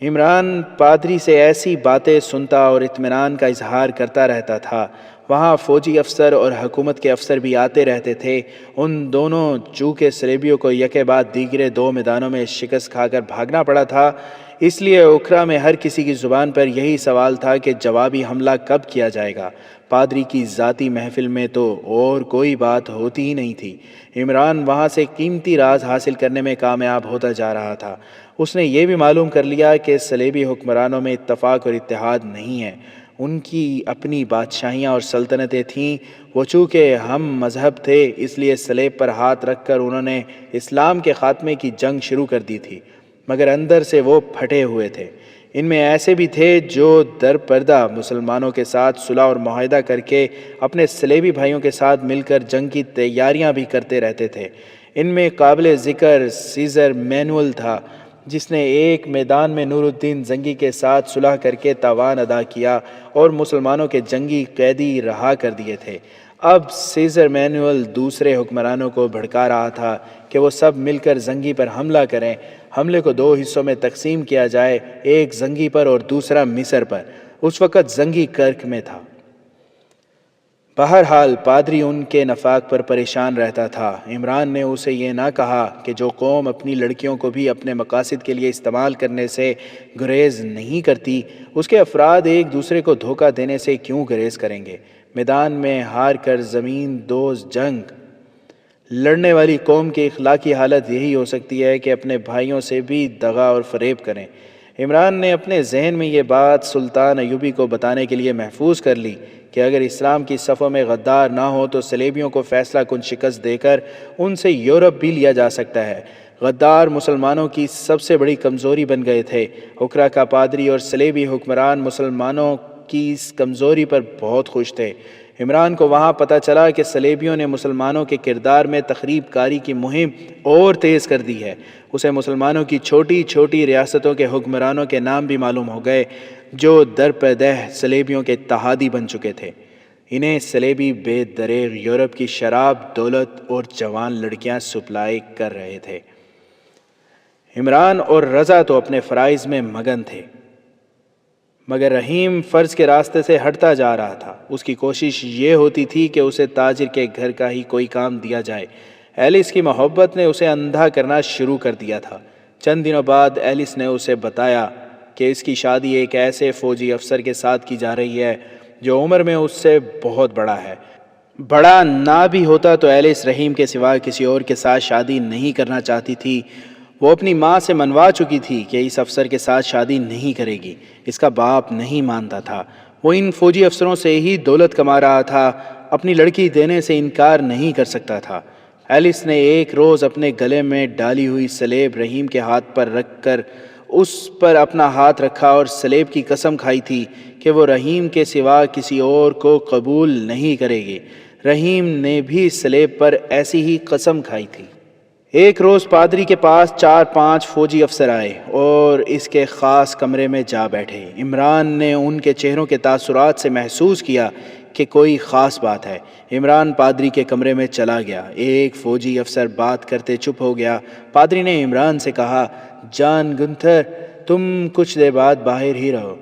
عمران پادری سے ایسی باتیں سنتا اور اطمینان کا اظہار کرتا رہتا تھا۔ وہاں فوجی افسر اور حکومت کے افسر بھی آتے رہتے تھے۔ ان دونوں چونکہ صلیبیوں کو یکے بعد دیگرے دو میدانوں میں شکست کھا کر بھاگنا پڑا تھا، اس لیے اوکھلا میں ہر کسی کی زبان پر یہی سوال تھا کہ جوابی حملہ کب کیا جائے گا۔ پادری کی ذاتی محفل میں تو اور کوئی بات ہوتی ہی نہیں تھی۔ عمران وہاں سے قیمتی راز حاصل کرنے میں کامیاب ہوتا جا رہا تھا۔ اس نے یہ بھی معلوم کر لیا کہ صلیبی حکمرانوں میں اتفاق اور اتحاد نہیں ہے۔ ان کی اپنی بادشاہیاں اور سلطنتیں تھیں۔ وہ چونکہ ہم مذہب تھے اس لیے صلیب پر ہاتھ رکھ کر انہوں نے اسلام کے خاتمے کی جنگ شروع کر دی تھی، مگر اندر سے وہ پھٹے ہوئے تھے۔ ان میں ایسے بھی تھے جو در پردہ مسلمانوں کے ساتھ صلح اور معاہدہ کر کے اپنے صلیبی بھائیوں کے ساتھ مل کر جنگ کی تیاریاں بھی کرتے رہتے تھے۔ ان میں قابل ذکر سیزر مینوئل تھا، جس نے ایک میدان میں نور الدین زنگی کے ساتھ صلح کر کے تاوان ادا کیا اور مسلمانوں کے جنگی قیدی رہا کر دیے تھے۔ اب سیزر مینوئل دوسرے حکمرانوں کو بھڑکا رہا تھا کہ وہ سب مل کر زنگی پر حملہ کریں۔ حملے کو دو حصوں میں تقسیم کیا جائے، ایک زنگی پر اور دوسرا مصر پر۔ اس وقت زنگی کرک میں تھا۔ بہرحال پادری ان کے نفاق پر پریشان رہتا تھا۔ عمران نے اسے یہ نہ کہا کہ جو قوم اپنی لڑکیوں کو بھی اپنے مقاصد کے لیے استعمال کرنے سے گریز نہیں کرتی، اس کے افراد ایک دوسرے کو دھوکہ دینے سے کیوں گریز کریں گے؟ میدان میں ہار کر زمین دوز جنگ لڑنے والی قوم کی اخلاقی حالت یہی ہو سکتی ہے کہ اپنے بھائیوں سے بھی دغا اور فریب کریں۔ عمران نے اپنے ذہن میں یہ بات سلطان ایوبی کو بتانے کے لیے محفوظ کر لی کہ اگر اسلام کی صفوں میں غدار نہ ہو تو صلیبیوں کو فیصلہ کن شکست دے کر ان سے یورپ بھی لیا جا سکتا ہے۔ غدار مسلمانوں کی سب سے بڑی کمزوری بن گئے تھے۔ اوکھلا کا پادری اور صلیبی حکمران مسلمانوں کی اس کمزوری پر بہت خوش تھے۔ عمران کو وہاں پتہ چلا کہ صلیبیوں نے مسلمانوں کے کردار میں تخریب کاری کی مہم اور تیز کر دی ہے۔ اسے مسلمانوں کی چھوٹی چھوٹی ریاستوں کے حکمرانوں کے نام بھی معلوم ہو گئے جو در پردہ صلیبیوں کے اتحادی بن چکے تھے۔ انہیں صلیبی بے دریغ یورپ کی شراب، دولت اور جوان لڑکیاں سپلائی کر رہے تھے۔ عمران اور رضا تو اپنے فرائض میں مگن تھے، مگر رحیم فرض کے راستے سے ہٹتا جا رہا تھا۔ اس کی کوشش یہ ہوتی تھی کہ اسے تاجر کے گھر کا ہی کوئی کام دیا جائے۔ ایلس کی محبت نے اسے اندھا کرنا شروع کر دیا تھا۔ چند دنوں بعد ایلس نے اسے بتایا کہ اس کی شادی ایک ایسے فوجی افسر کے ساتھ کی جا رہی ہے جو عمر میں اس سے بہت بڑا ہے۔ بڑا نہ بھی ہوتا تو ایلس رحیم کے سوا کسی اور کے ساتھ شادی نہیں کرنا چاہتی تھی۔ وہ اپنی ماں سے منوا چکی تھی کہ اس افسر کے ساتھ شادی نہیں کرے گی۔ اس کا باپ نہیں مانتا تھا۔ وہ ان فوجی افسروں سے ہی دولت کما رہا تھا، اپنی لڑکی دینے سے انکار نہیں کر سکتا تھا۔ ایلس نے ایک روز اپنے گلے میں ڈالی ہوئی سلیب رحیم کے ہاتھ پر رکھ کر اس پر اپنا ہاتھ رکھا اور سلیب کی قسم کھائی تھی کہ وہ رحیم کے سوا کسی اور کو قبول نہیں کرے گی۔ رحیم نے بھی سلیب پر ایسی ہی قسم کھائی تھی۔ ایک روز پادری کے پاس 4-5 فوجی افسر آئے اور اس کے خاص کمرے میں جا بیٹھے۔ عمران نے ان کے چہروں کے تاثرات سے محسوس کیا کہ کوئی خاص بات ہے۔ عمران پادری کے کمرے میں چلا گیا۔ ایک فوجی افسر بات کرتے چپ ہو گیا۔ پادری نے عمران سے کہا، جان گنتھر، تم کچھ دیر بعد باہر ہی رہو،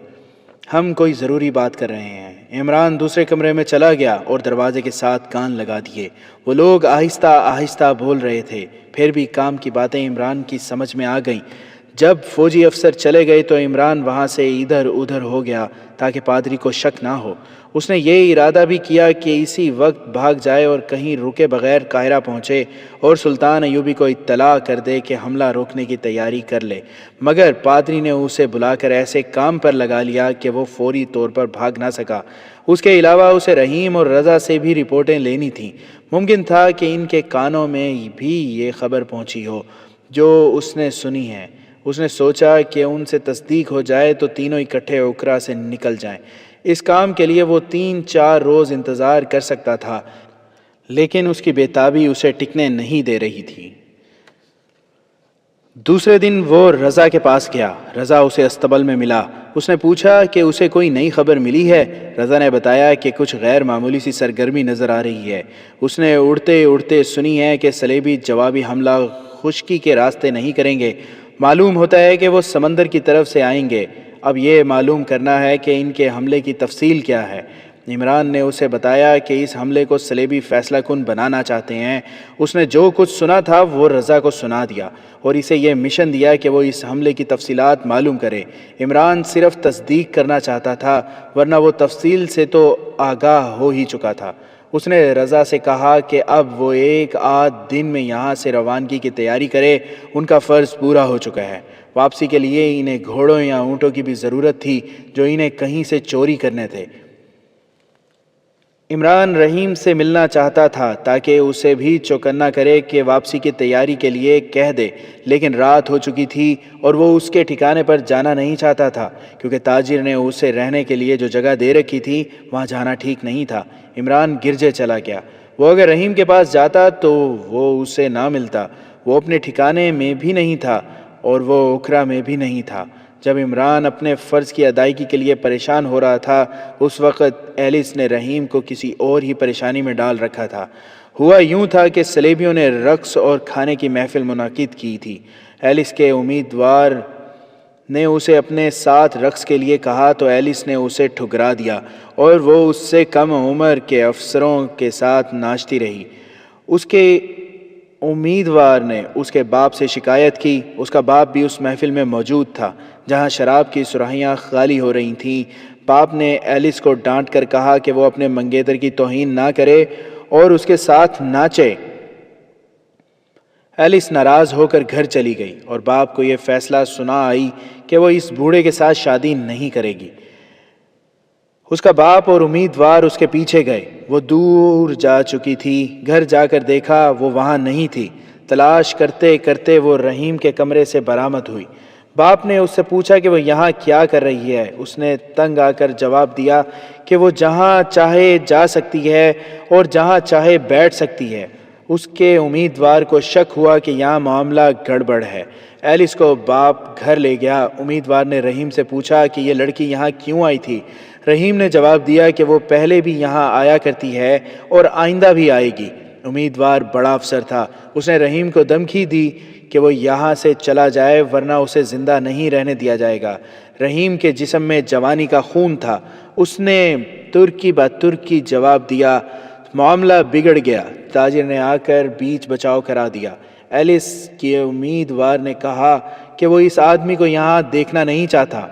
ہم کوئی ضروری بات کر رہے ہیں۔ عمران دوسرے کمرے میں چلا گیا اور دروازے کے ساتھ کان لگا دیے۔ وہ لوگ آہستہ آہستہ بول رہے تھے، پھر بھی کام کی باتیں عمران کی سمجھ میں آ گئیں۔ جب فوجی افسر چلے گئے تو عمران وہاں سے ادھر ادھر ہو گیا تاکہ پادری کو شک نہ ہو۔ اس نے یہ ارادہ بھی کیا کہ اسی وقت بھاگ جائے اور کہیں رکے بغیر قاہرہ پہنچے اور سلطان ایوبی کو اطلاع کر دے کہ حملہ روکنے کی تیاری کر لے، مگر پادری نے اسے بلا کر ایسے کام پر لگا لیا کہ وہ فوری طور پر بھاگ نہ سکا۔ اس کے علاوہ اسے رحیم اور رضا سے بھی رپورٹیں لینی تھیں۔ ممکن تھا کہ ان کے کانوں میں بھی یہ خبر پہنچی ہو جو اس نے سنی ہے۔ اس نے سوچا کہ ان سے تصدیق ہو جائے تو تینوں اکٹھے اوکھرا سے نکل جائیں۔ اس کام کے لیے وہ 3-4 روز انتظار کر سکتا تھا، لیکن اس کی بے تابی اسے ٹکنے نہیں دے رہی تھی۔ دوسرے دن وہ رضا کے پاس گیا۔ رضا اسے استبل میں ملا۔ اس نے پوچھا کہ اسے کوئی نئی خبر ملی ہے۔ رضا نے بتایا کہ کچھ غیر معمولی سی سرگرمی نظر آ رہی ہے۔ اس نے اڑتے اڑتے سنی ہے کہ صلیبی جوابی حملہ خشکی کے راستے نہیں کریں گے۔ معلوم ہوتا ہے کہ وہ سمندر کی طرف سے آئیں گے۔ اب یہ معلوم کرنا ہے کہ ان کے حملے کی تفصیل کیا ہے۔ عمران نے اسے بتایا کہ اس حملے کو صلیبی فیصلہ کن بنانا چاہتے ہیں۔ اس نے جو کچھ سنا تھا وہ رضا کو سنا دیا اور اسے یہ مشن دیا کہ وہ اس حملے کی تفصیلات معلوم کرے۔ عمران صرف تصدیق کرنا چاہتا تھا، ورنہ وہ تفصیل سے تو آگاہ ہو ہی چکا تھا۔ اس نے رضا سے کہا کہ اب وہ 1-8 دن میں یہاں سے روانگی کی تیاری کرے، ان کا فرض پورا ہو چکا ہے۔ واپسی کے لیے انہیں گھوڑوں یا اونٹوں کی بھی ضرورت تھی جو انہیں کہیں سے چوری کرنے تھے۔ عمران رحیم سے ملنا چاہتا تھا تاکہ اسے بھی چوکنا کرے کہ واپسی کی تیاری کے لیے کہہ دے، لیکن رات ہو چکی تھی اور وہ اس کے ٹھکانے پر جانا نہیں چاہتا تھا کیونکہ تاجر نے اسے رہنے کے لیے جو جگہ دے رکھی تھی وہاں جانا ٹھیک نہیں تھا۔ عمران گرجے چلا گیا۔ وہ اگر رحیم کے پاس جاتا تو وہ اسے نہ ملتا۔ وہ اپنے ٹھکانے میں بھی نہیں تھا اور وہ اوکھرا میں بھی نہیں تھا۔ جب عمران اپنے فرض کی ادائیگی کے لیے پریشان ہو رہا تھا اس وقت ایلس نے رحیم کو کسی اور ہی پریشانی میں ڈال رکھا تھا۔ ہوا یوں تھا کہ صلیبیوں نے رقص اور کھانے کی محفل منعقد کی تھی۔ ایلس کے امیدوار نے اسے اپنے ساتھ رقص کے لیے کہا تو ایلس نے اسے ٹھکرا دیا اور وہ اس سے کم عمر کے افسروں کے ساتھ ناچتی رہی۔ اس کے امیدوار نے اس کے باپ سے شکایت کی۔ اس کا باپ بھی اس محفل میں موجود تھا جہاں شراب کی سراہیاں خالی ہو رہی تھیں۔ باپ نے ایلس کو ڈانٹ کر کہا کہ وہ اپنے منگیتر کی توہین نہ کرے اور اس کے ساتھ ناچے۔ ایلس ناراض ہو کر گھر چلی گئی اور باپ کو یہ فیصلہ سنا آئی کہ وہ اس بوڑھے کے ساتھ شادی نہیں کرے گی۔ اس کا باپ اور امیدوار اس کے پیچھے گئے۔ وہ دور جا چکی تھی۔ گھر جا کر دیکھا وہ وہاں نہیں تھی۔ تلاش کرتے کرتے وہ رحیم کے کمرے سے برآمد ہوئی۔ باپ نے اس سے پوچھا کہ وہ یہاں کیا کر رہی ہے۔ اس نے تنگ آ کر جواب دیا کہ وہ جہاں چاہے جا سکتی ہے اور جہاں چاہے بیٹھ سکتی ہے۔ اس کے امیدوار کو شک ہوا کہ یہاں معاملہ گڑبڑ ہے۔ ایلس کو باپ گھر لے گیا۔ امیدوار نے رحیم سے پوچھا کہ یہ لڑکی یہاں کیوں آئی تھی۔ رحیم نے جواب دیا کہ وہ پہلے بھی یہاں آیا کرتی ہے اور آئندہ بھی آئے گی۔ امیدوار بڑا افسر تھا۔ اس نے رحیم کو دھمکی دی کہ وہ یہاں سے چلا جائے ورنہ اسے زندہ نہیں رہنے دیا جائے گا۔ رحیم کے جسم میں جوانی کا خون تھا۔ اس نے ترکی با ترکی جواب دیا۔ معاملہ بگڑ گیا۔ تاجر نے آ کر بیچ بچاؤ کرا دیا۔ ایلس کے امیدوار نے کہا کہ وہ اس آدمی کو یہاں دیکھنا نہیں چاہتا۔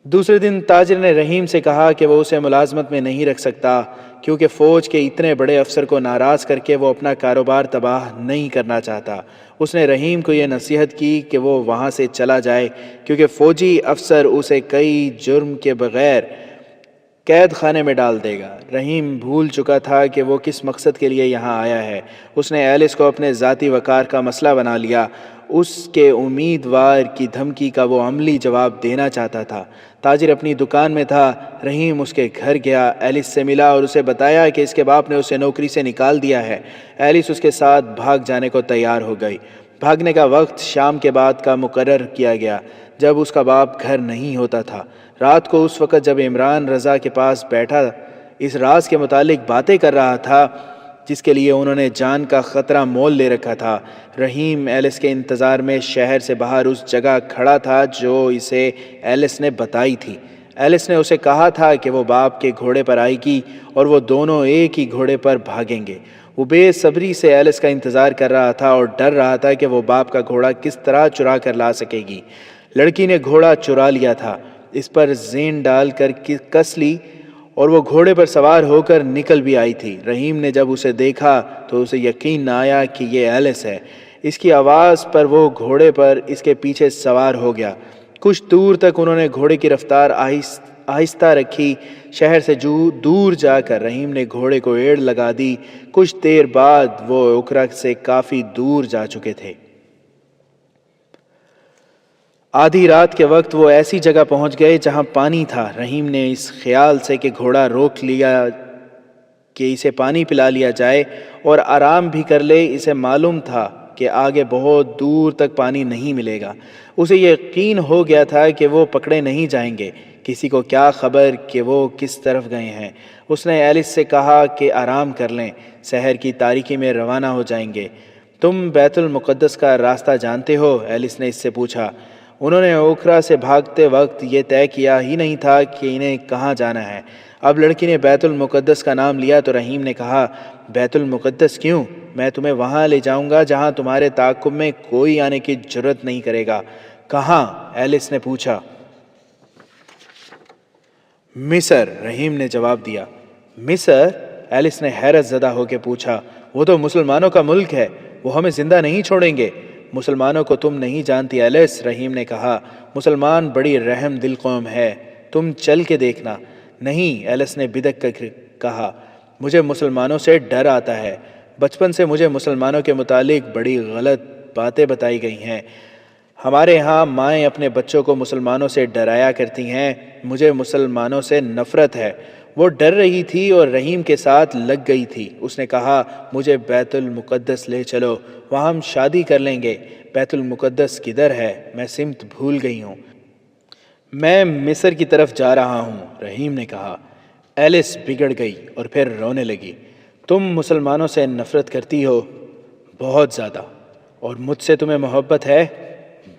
دوسرے دن تاجر نے رحیم سے کہا کہ وہ اسے ملازمت میں نہیں رکھ سکتا کیونکہ فوج کے اتنے بڑے افسر کو ناراض کر کے وہ اپنا کاروبار تباہ نہیں کرنا چاہتا۔ اس نے رحیم کو یہ نصیحت کی کہ وہ وہاں سے چلا جائے کیونکہ فوجی افسر اسے کئی جرم کے بغیر قید خانے میں ڈال دے گا۔ رحیم بھول چکا تھا کہ وہ کس مقصد کے لیے یہاں آیا ہے۔ اس نے ایلس کو اپنے ذاتی وقار کا مسئلہ بنا لیا۔ اس کے امیدوار کی دھمکی کا وہ عملی جواب دینا چاہتا تھا۔ تاجر اپنی دکان میں تھا۔ رحیم اس کے گھر گیا، ایلس سے ملا اور اسے بتایا کہ اس کے باپ نے اسے نوکری سے نکال دیا ہے۔ ایلس اس کے ساتھ بھاگ جانے کو تیار ہو گئی۔ بھاگنے کا وقت شام کے بعد کا مقرر کیا گیا، جب اس کا باپ گھر نہیں ہوتا تھا۔ رات کو اس وقت جب عمران رضا کے پاس بیٹھا اس راز کے متعلق باتیں کر رہا تھا جس کے لیے انہوں نے جان کا خطرہ مول لے رکھا تھا، رحیم ایلس کے انتظار میں شہر سے باہر اس جگہ کھڑا تھا جو اسے ایلس نے بتائی تھی۔ ایلس نے اسے کہا تھا کہ وہ باپ کے گھوڑے پر آئے گی اور وہ دونوں ایک ہی گھوڑے پر بھاگیں گے۔ وہ بے صبری سے ایلس کا انتظار کر رہا تھا اور ڈر رہا تھا کہ وہ باپ کا گھوڑا کس طرح چرا کر لا سکے گی۔ لڑکی نے گھوڑا چرا لیا تھا، اس پر زین ڈال کر کس لی اور وہ گھوڑے پر سوار ہو کر نکل بھی آئی تھی۔ رحیم نے جب اسے دیکھا تو اسے یقین نہ آیا کہ یہ ایلس ہے۔ اس کی آواز پر وہ گھوڑے پر اس کے پیچھے سوار ہو گیا۔ کچھ دور تک انہوں نے گھوڑے کی رفتار آہستہ رکھی۔ شہر سے دور جا کر رحیم نے گھوڑے کو ایڑ لگا دی۔ کچھ دیر بعد وہ اکرا سے کافی دور جا چکے تھے۔ آدھی رات کے وقت وہ ایسی جگہ پہنچ گئے جہاں پانی تھا۔ رحیم نے اس خیال سے کہ گھوڑا روک لیا کہ اسے پانی پلا لیا جائے اور آرام بھی کر لے، اسے معلوم تھا کہ آگے بہت دور تک پانی نہیں ملے گا۔ اسے یقین ہو گیا تھا کہ وہ پکڑے نہیں جائیں گے۔ کسی کو کیا خبر کہ وہ کس طرف گئے ہیں۔ اس نے ایلس سے کہا کہ آرام کر لیں، شہر کی تاریکی میں روانہ ہو جائیں گے۔ تم بیت المقدس کا راستہ جانتے ہو؟ ایلس نے اس سے پوچھا۔ انہوں نے اوکھرا سے بھاگتے وقت یہ طے کیا ہی نہیں تھا کہ انہیں کہاں جانا ہے۔ اب لڑکی نے بیت المقدس کا نام لیا تو رحیم نے کہا، بیت المقدس کیوں؟ میں تمہیں وہاں لے جاؤں گا جہاں تمہارے تعاقب میں کوئی آنے کی جرت نہیں کرے گا۔ کہاں؟ ایلس نے پوچھا۔ مصر، رحیم نے جواب دیا۔ مصر؟ ایلس نے حیرت زدہ ہو کے پوچھا۔ وہ تو مسلمانوں کا ملک ہے، وہ ہمیں زندہ نہیں چھوڑیں گے۔ مسلمانوں کو تم نہیں جانتی ایلس، رحیم نے کہا۔ مسلمان بڑی رحم دل قوم ہے، تم چل کے دیکھنا۔ نہیں، ایلس نے بدک کر کہا، مجھے مسلمانوں سے ڈر آتا ہے۔ بچپن سے مجھے مسلمانوں کے متعلق بڑی غلط باتیں بتائی گئی ہیں۔ ہمارے ہاں مائیں اپنے بچوں کو مسلمانوں سے ڈرایا کرتی ہیں۔ مجھے مسلمانوں سے نفرت ہے۔ وہ ڈر رہی تھی اور رحیم کے ساتھ لگ گئی تھی۔ اس نے کہا، مجھے بیت المقدس لے چلو، وہاں ہم شادی کر لیں گے۔ بیت المقدس کدھر ہے؟ میں سمت بھول گئی ہوں۔ میں مصر کی طرف جا رہا ہوں، رحیم نے کہا۔ ایلس بگڑ گئی اور پھر رونے لگی۔ تم مسلمانوں سے نفرت کرتی ہو؟ بہت زیادہ۔ اور مجھ سے تمہیں محبت ہے؟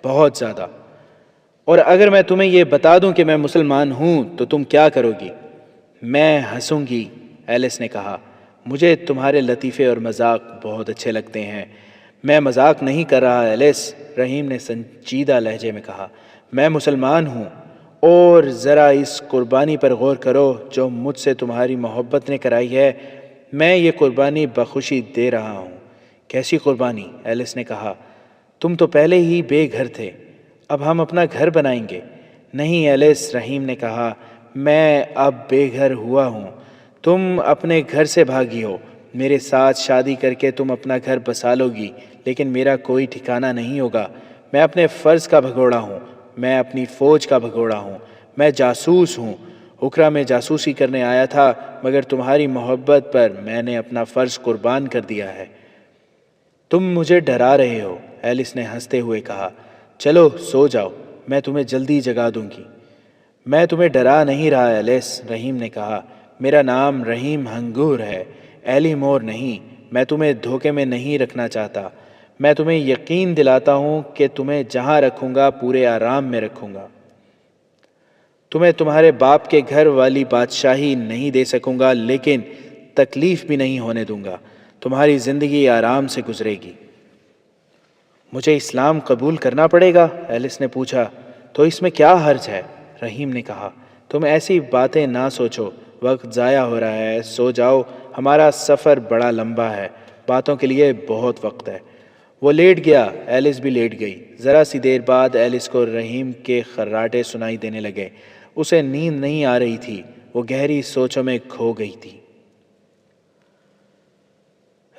بہت زیادہ۔ اور اگر میں تمہیں یہ بتا دوں کہ میں مسلمان ہوں تو تم کیا کرو گی؟ میں ہنسوں گی، ایلس نے کہا۔ مجھے تمہارے لطیفے اور مذاق بہت اچھے لگتے ہیں۔ میں مذاق نہیں کر رہا ایلس، رحیم نے سنجیدہ لہجے میں کہا۔ میں مسلمان ہوں، اور ذرا اس قربانی پر غور کرو جو مجھ سے تمہاری محبت نے کرائی ہے۔ میں یہ قربانی بخوشی دے رہا ہوں۔ کیسی قربانی؟ ایلس نے کہا۔ تم تو پہلے ہی بے گھر تھے، اب ہم اپنا گھر بنائیں گے۔ نہیں ایلس، رحیم نے کہا، میں اب بے گھر ہوا ہوں۔ تم اپنے گھر سے بھاگی ہو۔ میرے ساتھ شادی کر کے تم اپنا گھر بسا لو گی، لیکن میرا کوئی ٹھکانہ نہیں ہوگا۔ میں اپنے فرض کا بھگوڑا ہوں، میں اپنی فوج کا بھگوڑا ہوں، میں جاسوس ہوں۔ اکرا میں جاسوسی کرنے آیا تھا، مگر تمہاری محبت پر میں نے اپنا فرض قربان کر دیا ہے۔ تم مجھے ڈرا رہے ہو، ایلس نے ہنستے ہوئے کہا۔ چلو سو جاؤ، میں تمہیں جلدی جگا دوں گی۔ میں تمہیں ڈرا نہیں رہا ایلس، رحیم نے کہا۔ میرا نام رحیم ہنگور ہے، ایلی مور نہیں۔ میں تمہیں دھوکے میں نہیں رکھنا چاہتا۔ میں تمہیں یقین دلاتا ہوں کہ تمہیں جہاں رکھوں گا پورے آرام میں رکھوں گا۔ تمہیں تمہارے باپ کے گھر والی بادشاہی نہیں دے سکوں گا، لیکن تکلیف بھی نہیں ہونے دوں گا۔ تمہاری زندگی آرام سے گزرے گی۔ مجھے اسلام قبول کرنا پڑے گا؟ ایلس نے پوچھا۔ تو اس میں کیا حرج ہے؟ رحیم نے کہا۔ تم ایسی باتیں نہ سوچو، وقت ضائع ہو رہا ہے، سو جاؤ، ہمارا سفر بڑا لمبا ہے، باتوں کے لیے بہت وقت ہے۔ وہ لیٹ گیا، ایلس بھی لیٹ گئی۔ ذرا سی دیر بعد ایلس کو رحیم کے خراٹے سنائی دینے لگے۔ اسے نیند نہیں آ رہی تھی۔ وہ گہری سوچوں میں کھو گئی تھی۔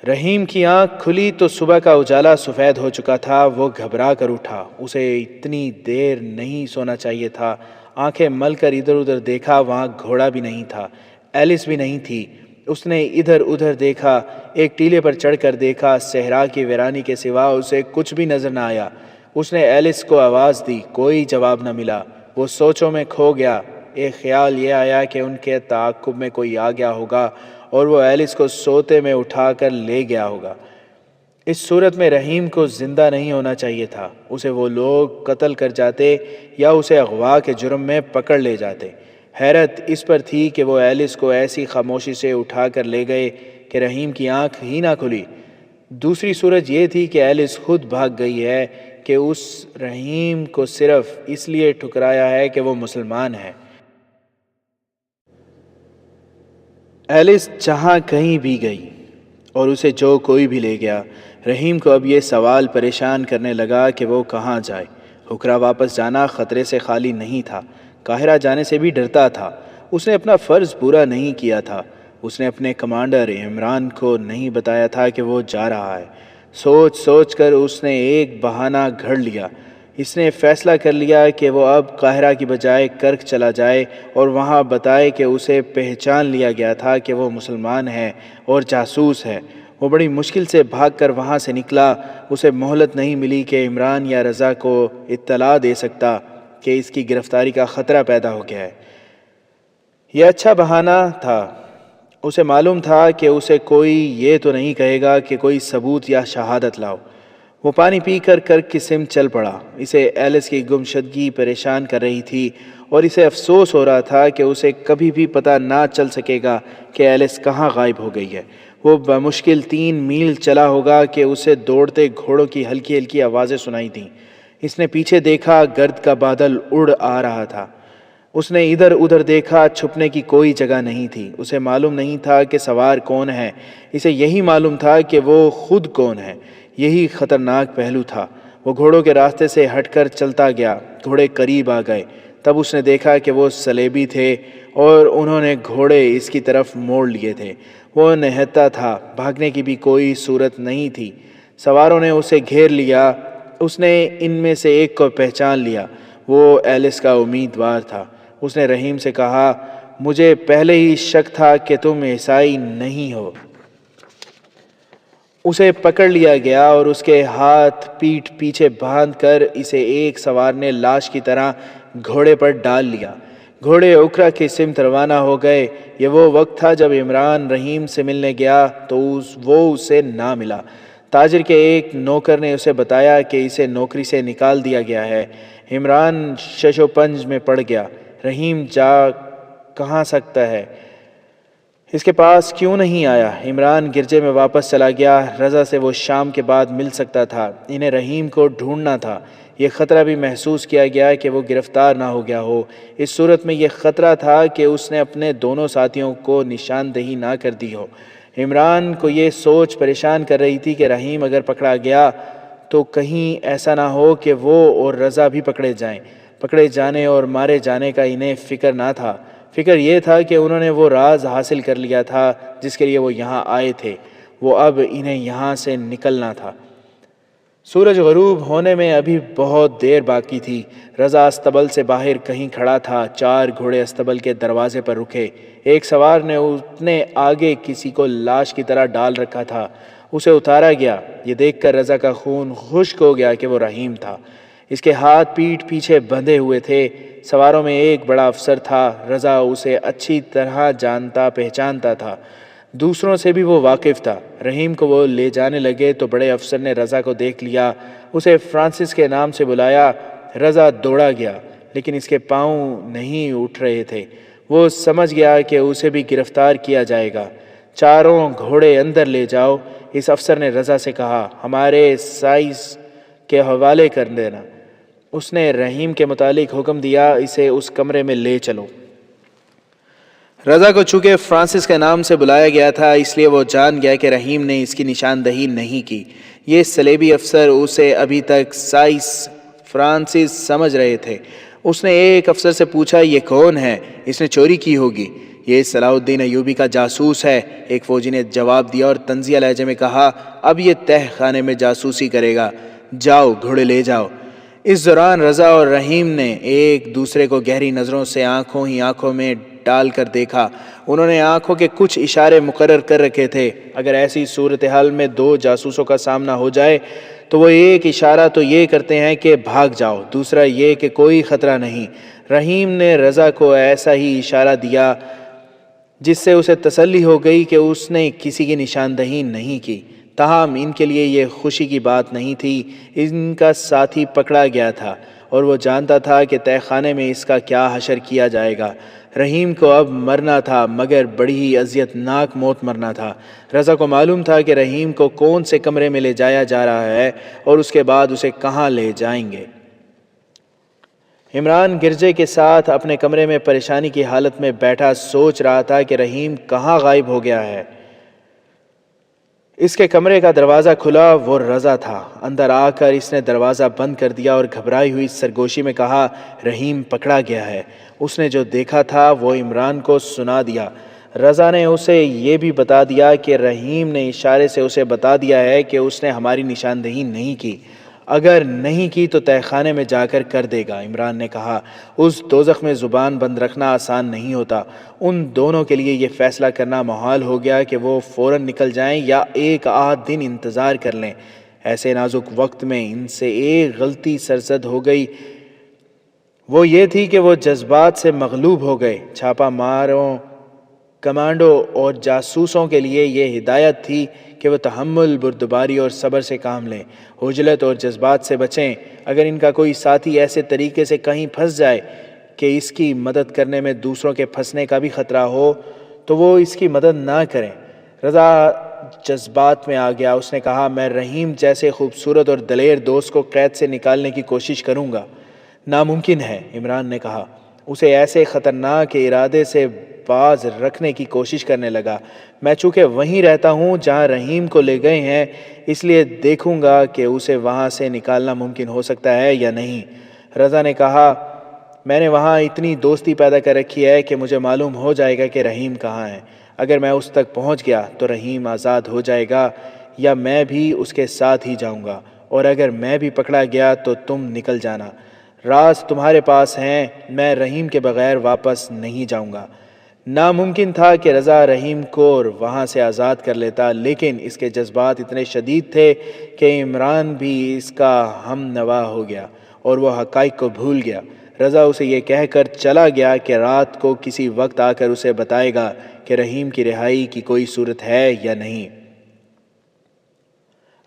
رحیم کی آنکھ کھلی تو صبح کا اجالا سفید ہو چکا تھا۔ وہ گھبرا کر اٹھا، اسے اتنی دیر نہیں سونا چاہیے تھا۔ آنکھیں مل کر ادھر ادھر دیکھا، وہاں گھوڑا بھی نہیں تھا، ایلس بھی نہیں تھی۔ اس نے ادھر ادھر دیکھا، ایک ٹیلے پر چڑھ کر دیکھا، صحرا کی ویرانی کے سوا اسے کچھ بھی نظر نہ آیا۔ اس نے ایلس کو آواز دی، کوئی جواب نہ ملا۔ وہ سوچوں میں کھو گیا۔ ایک خیال یہ آیا کہ ان کے تعاقب میں کوئی آ گیا ہوگا اور وہ ایلس کو سوتے میں اٹھا کر لے گیا ہوگا۔ اس صورت میں رحیم کو زندہ نہیں ہونا چاہیے تھا، اسے وہ لوگ قتل کر جاتے یا اسے اغوا کے جرم میں پکڑ لے جاتے۔ حیرت اس پر تھی کہ وہ ایلس کو ایسی خاموشی سے اٹھا کر لے گئے کہ رحیم کی آنکھ ہی نہ کھلی۔ دوسری صورت یہ تھی کہ ایلس خود بھاگ گئی ہے، کہ اس رحیم کو صرف اس لیے ٹھکرایا ہے کہ وہ مسلمان ہے۔ ایلس جہاں کہیں بھی گئی اور اسے جو کوئی بھی لے گیا، رحیم کو اب یہ سوال پریشان کرنے لگا کہ وہ کہاں جائے۔ حکرہ واپس جانا خطرے سے خالی نہیں تھا، قاہرہ جانے سے بھی ڈرتا تھا۔ اس نے اپنا فرض پورا نہیں کیا تھا۔ اس نے اپنے کمانڈر عمران کو نہیں بتایا تھا کہ وہ جا رہا ہے۔ سوچ سوچ کر اس نے ایک بہانہ گھڑ لیا۔ اس نے فیصلہ کر لیا کہ وہ اب قاہرہ کی بجائے کرک چلا جائے اور وہاں بتائے کہ اسے پہچان لیا گیا تھا کہ وہ مسلمان ہے اور جاسوس ہے۔ وہ بڑی مشکل سے بھاگ کر وہاں سے نکلا۔ اسے مہلت نہیں ملی کہ عمران یا رضا کو اطلاع دے سکتا کہ اس کی گرفتاری کا خطرہ پیدا ہو گیا ہے۔ یہ اچھا بہانہ تھا۔ اسے معلوم تھا کہ اسے کوئی یہ تو نہیں کہے گا کہ کوئی ثبوت یا شہادت لاؤ۔ وہ پانی پی کر کرک کی سمت چل پڑا۔ اسے ایلس کی گمشدگی پریشان کر رہی تھی اور اسے افسوس ہو رہا تھا کہ اسے کبھی بھی پتہ نہ چل سکے گا کہ ایلس کہاں غائب ہو گئی ہے۔ وہ بمشکل 3 میل چلا ہوگا کہ اسے دوڑتے گھوڑوں کی ہلکی ہلکی آوازیں سنائی دیں۔ اس نے پیچھے دیکھا، گرد کا بادل اڑ آ رہا تھا۔ اس نے ادھر ادھر دیکھا، چھپنے کی کوئی جگہ نہیں تھی۔ اسے معلوم نہیں تھا کہ سوار کون ہے، اسے یہی معلوم تھا کہ وہ خود کون ہے۔ یہی خطرناک پہلو تھا۔ وہ گھوڑوں کے راستے سے ہٹ کر چلتا گیا۔ گھوڑے قریب آ گئے، تب اس نے دیکھا کہ وہ صلیبی تھے اور انہوں نے گھوڑے اس کی طرف موڑ لیے تھے۔ وہ نہتا تھا، بھاگنے کی بھی کوئی صورت نہیں تھی۔ سواروں نے اسے گھیر لیا۔ اس نے ان میں سے ایک کو پہچان لیا، وہ ایلس کا امیدوار تھا۔ اس نے رحیم سے کہا، مجھے پہلے ہی شک تھا کہ تم عیسائی نہیں ہو۔ اسے پکڑ لیا گیا اور اس کے ہاتھ پیٹھ پیچھے باندھ کر اسے ایک سوار نے لاش کی طرح گھوڑے پر ڈال لیا۔ گھوڑے اکرا کی سمت روانہ ہو گئے۔ یہ وہ وقت تھا جب عمران رحیم سے ملنے گیا تو وہ اسے نہ ملا۔ تاجر کے ایک نوکر نے اسے بتایا کہ اسے نوکری سے نکال دیا گیا ہے۔ عمران شش و پنج میں پڑ گیا۔ رحیم جا کہاں سکتا ہے، اس کے پاس کیوں نہیں آیا؟ عمران گرجے میں واپس چلا گیا۔ رضا سے وہ شام کے بعد مل سکتا تھا۔ انہیں رحیم کو ڈھونڈنا تھا۔ یہ خطرہ بھی محسوس کیا گیا کہ وہ گرفتار نہ ہو گیا ہو۔ اس صورت میں یہ خطرہ تھا کہ اس نے اپنے دونوں ساتھیوں کو نشاندہی نہ کر دی ہو۔ عمران کو یہ سوچ پریشان کر رہی تھی کہ رحیم اگر پکڑا گیا تو کہیں ایسا نہ ہو کہ وہ اور رضا بھی پکڑے جائیں۔ پکڑے جانے اور مارے جانے کا انہیں فکر نہ تھا۔ فکر یہ تھا کہ انہوں نے وہ راز حاصل کر لیا تھا جس کے لیے وہ یہاں آئے تھے۔ وہ اب انہیں یہاں سے نکلنا تھا۔ سورج غروب ہونے میں ابھی بہت دیر باقی تھی۔ رضا استبل سے باہر کہیں کھڑا تھا۔ 4 گھوڑے استبل کے دروازے پر رکے۔ ایک سوار نے اتنے آگے کسی کو لاش کی طرح ڈال رکھا تھا۔ اسے اتارا گیا۔ یہ دیکھ کر رضا کا خون خشک ہو گیا کہ وہ رحیم تھا۔ اس کے ہاتھ پیٹھ پیچھے بندھے ہوئے تھے۔ سواروں میں ایک بڑا افسر تھا۔ رضا اسے اچھی طرح جانتا پہچانتا تھا، دوسروں سے بھی وہ واقف تھا۔ رحیم کو وہ لے جانے لگے تو بڑے افسر نے رضا کو دیکھ لیا، اسے فرانسس کے نام سے بلایا۔ رضا دوڑا گیا لیکن اس کے پاؤں نہیں اٹھ رہے تھے۔ وہ سمجھ گیا کہ اسے بھی گرفتار کیا جائے گا۔ 4 گھوڑے اندر لے جاؤ، اس افسر نے رضا سے کہا، ہمارے سائز کے حوالے کر دینا۔ اس نے رحیم کے متعلق حکم دیا، اسے اس کمرے میں لے چلو۔ رضا کو چونکہ فرانسس کے نام سے بلایا گیا تھا اس لیے وہ جان گیا کہ رحیم نے اس کی نشاندہی نہیں کی۔ یہ صلیبی افسر اسے ابھی تک سائس فرانسس سمجھ رہے تھے۔ اس نے ایک افسر سے پوچھا، یہ کون ہے؟ اس نے چوری کی ہوگی۔ یہ صلاح الدین ایوبی کا جاسوس ہے، ایک فوجی نے جواب دیا اور طنزیہ لہجے میں کہا، اب یہ تہ خانے میں جاسوسی کرے گا، جاؤ گھوڑے لے جاؤ۔ اس دوران رضا اور رحیم نے ایک دوسرے کو گہری نظروں سے آنکھوں ہی آنکھوں میں ڈال کر دیکھا۔ انہوں نے آنکھوں کے کچھ اشارے مقرر کر رکھے تھے، اگر ایسی صورتحال میں دو جاسوسوں کا سامنا ہو جائے تو وہ ایک اشارہ تو یہ کرتے ہیں کہ بھاگ جاؤ، دوسرا یہ کہ کوئی خطرہ نہیں۔ رحیم نے رضا کو ایسا ہی اشارہ دیا جس سے اسے تسلی ہو گئی کہ اس نے کسی کی نشاندہی نہیں کی۔ تاہم ان کے لیے یہ خوشی کی بات نہیں تھی، ان کا ساتھی پکڑا گیا تھا اور وہ جانتا تھا کہ تہ خانے میں اس کا کیا حشر کیا جائے گا۔ رحیم کو اب مرنا تھا، مگر بڑی ہی اذیت ناک موت مرنا تھا۔ رضا کو معلوم تھا کہ رحیم کو کون سے کمرے میں لے جایا جا رہا ہے اور اس کے بعد اسے کہاں لے جائیں گے۔ عمران گرجے کے ساتھ اپنے کمرے میں پریشانی کی حالت میں بیٹھا سوچ رہا تھا کہ رحیم کہاں غائب ہو گیا ہے۔ اس کے کمرے کا دروازہ کھلا، وہ رضا تھا۔ اندر آ کر اس نے دروازہ بند کر دیا اور گھبرائی ہوئی سرگوشی میں کہا، رحیم پکڑا گیا ہے۔ اس نے جو دیکھا تھا وہ عمران کو سنا دیا۔ رضا نے اسے یہ بھی بتا دیا کہ رحیم نے اشارے سے اسے بتا دیا ہے کہ اس نے ہماری نشاندہی نہیں کی، اگر نہیں کی تو تہ خانے میں جا کر دے گا۔ عمران نے کہا، اس دوزخ میں زبان بند رکھنا آسان نہیں ہوتا۔ ان دونوں کے لیے یہ فیصلہ کرنا محال ہو گیا کہ وہ فوراً نکل جائیں یا ایک آدھ دن انتظار کر لیں۔ ایسے نازک وقت میں ان سے ایک غلطی سرزد ہو گئی، وہ یہ تھی کہ وہ جذبات سے مغلوب ہو گئے۔ چھاپا ماروں، کمانڈو اور جاسوسوں کے لیے یہ ہدایت تھی کہ وہ تحمل، بردباری اور صبر سے کام لیں، عجلت اور جذبات سے بچیں۔ اگر ان کا کوئی ساتھی ایسے طریقے سے کہیں پھنس جائے کہ اس کی مدد کرنے میں دوسروں کے پھنسنے کا بھی خطرہ ہو تو وہ اس کی مدد نہ کریں۔ رضا جذبات میں آ گیا، اس نے کہا، میں رحیم جیسے خوبصورت اور دلیر دوست کو قید سے نکالنے کی کوشش کروں گا۔ ناممکن ہے، عمران نے کہا، اسے ایسے خطرناک ارادے سے باز رکھنے کی کوشش کرنے لگا۔ میں چونکہ وہیں رہتا ہوں جہاں رحیم کو لے گئے ہیں، اس لیے دیکھوں گا کہ اسے وہاں سے نکالنا ممکن ہو سکتا ہے یا نہیں۔ رضا نے کہا، میں نے وہاں اتنی دوستی پیدا کر رکھی ہے کہ مجھے معلوم ہو جائے گا کہ رحیم کہاں ہے۔ اگر میں اس تک پہنچ گیا تو رحیم آزاد ہو جائے گا یا میں بھی اس کے ساتھ ہی جاؤں گا، اور اگر میں بھی پکڑا گیا تو تم نکل جانا۔ راز تمہارے پاس ہیں، میں رحیم کے بغیر واپس نہیں جاؤں گا۔ ناممکن تھا کہ رضا رحیم کو وہاں سے آزاد کر لیتا، لیکن اس کے جذبات اتنے شدید تھے کہ عمران بھی اس کا ہم نوا ہو گیا اور وہ حقائق کو بھول گیا۔ رضا اسے یہ کہہ کر چلا گیا کہ رات کو کسی وقت آ کر اسے بتائے گا کہ رحیم کی رہائی کی کوئی صورت ہے یا نہیں۔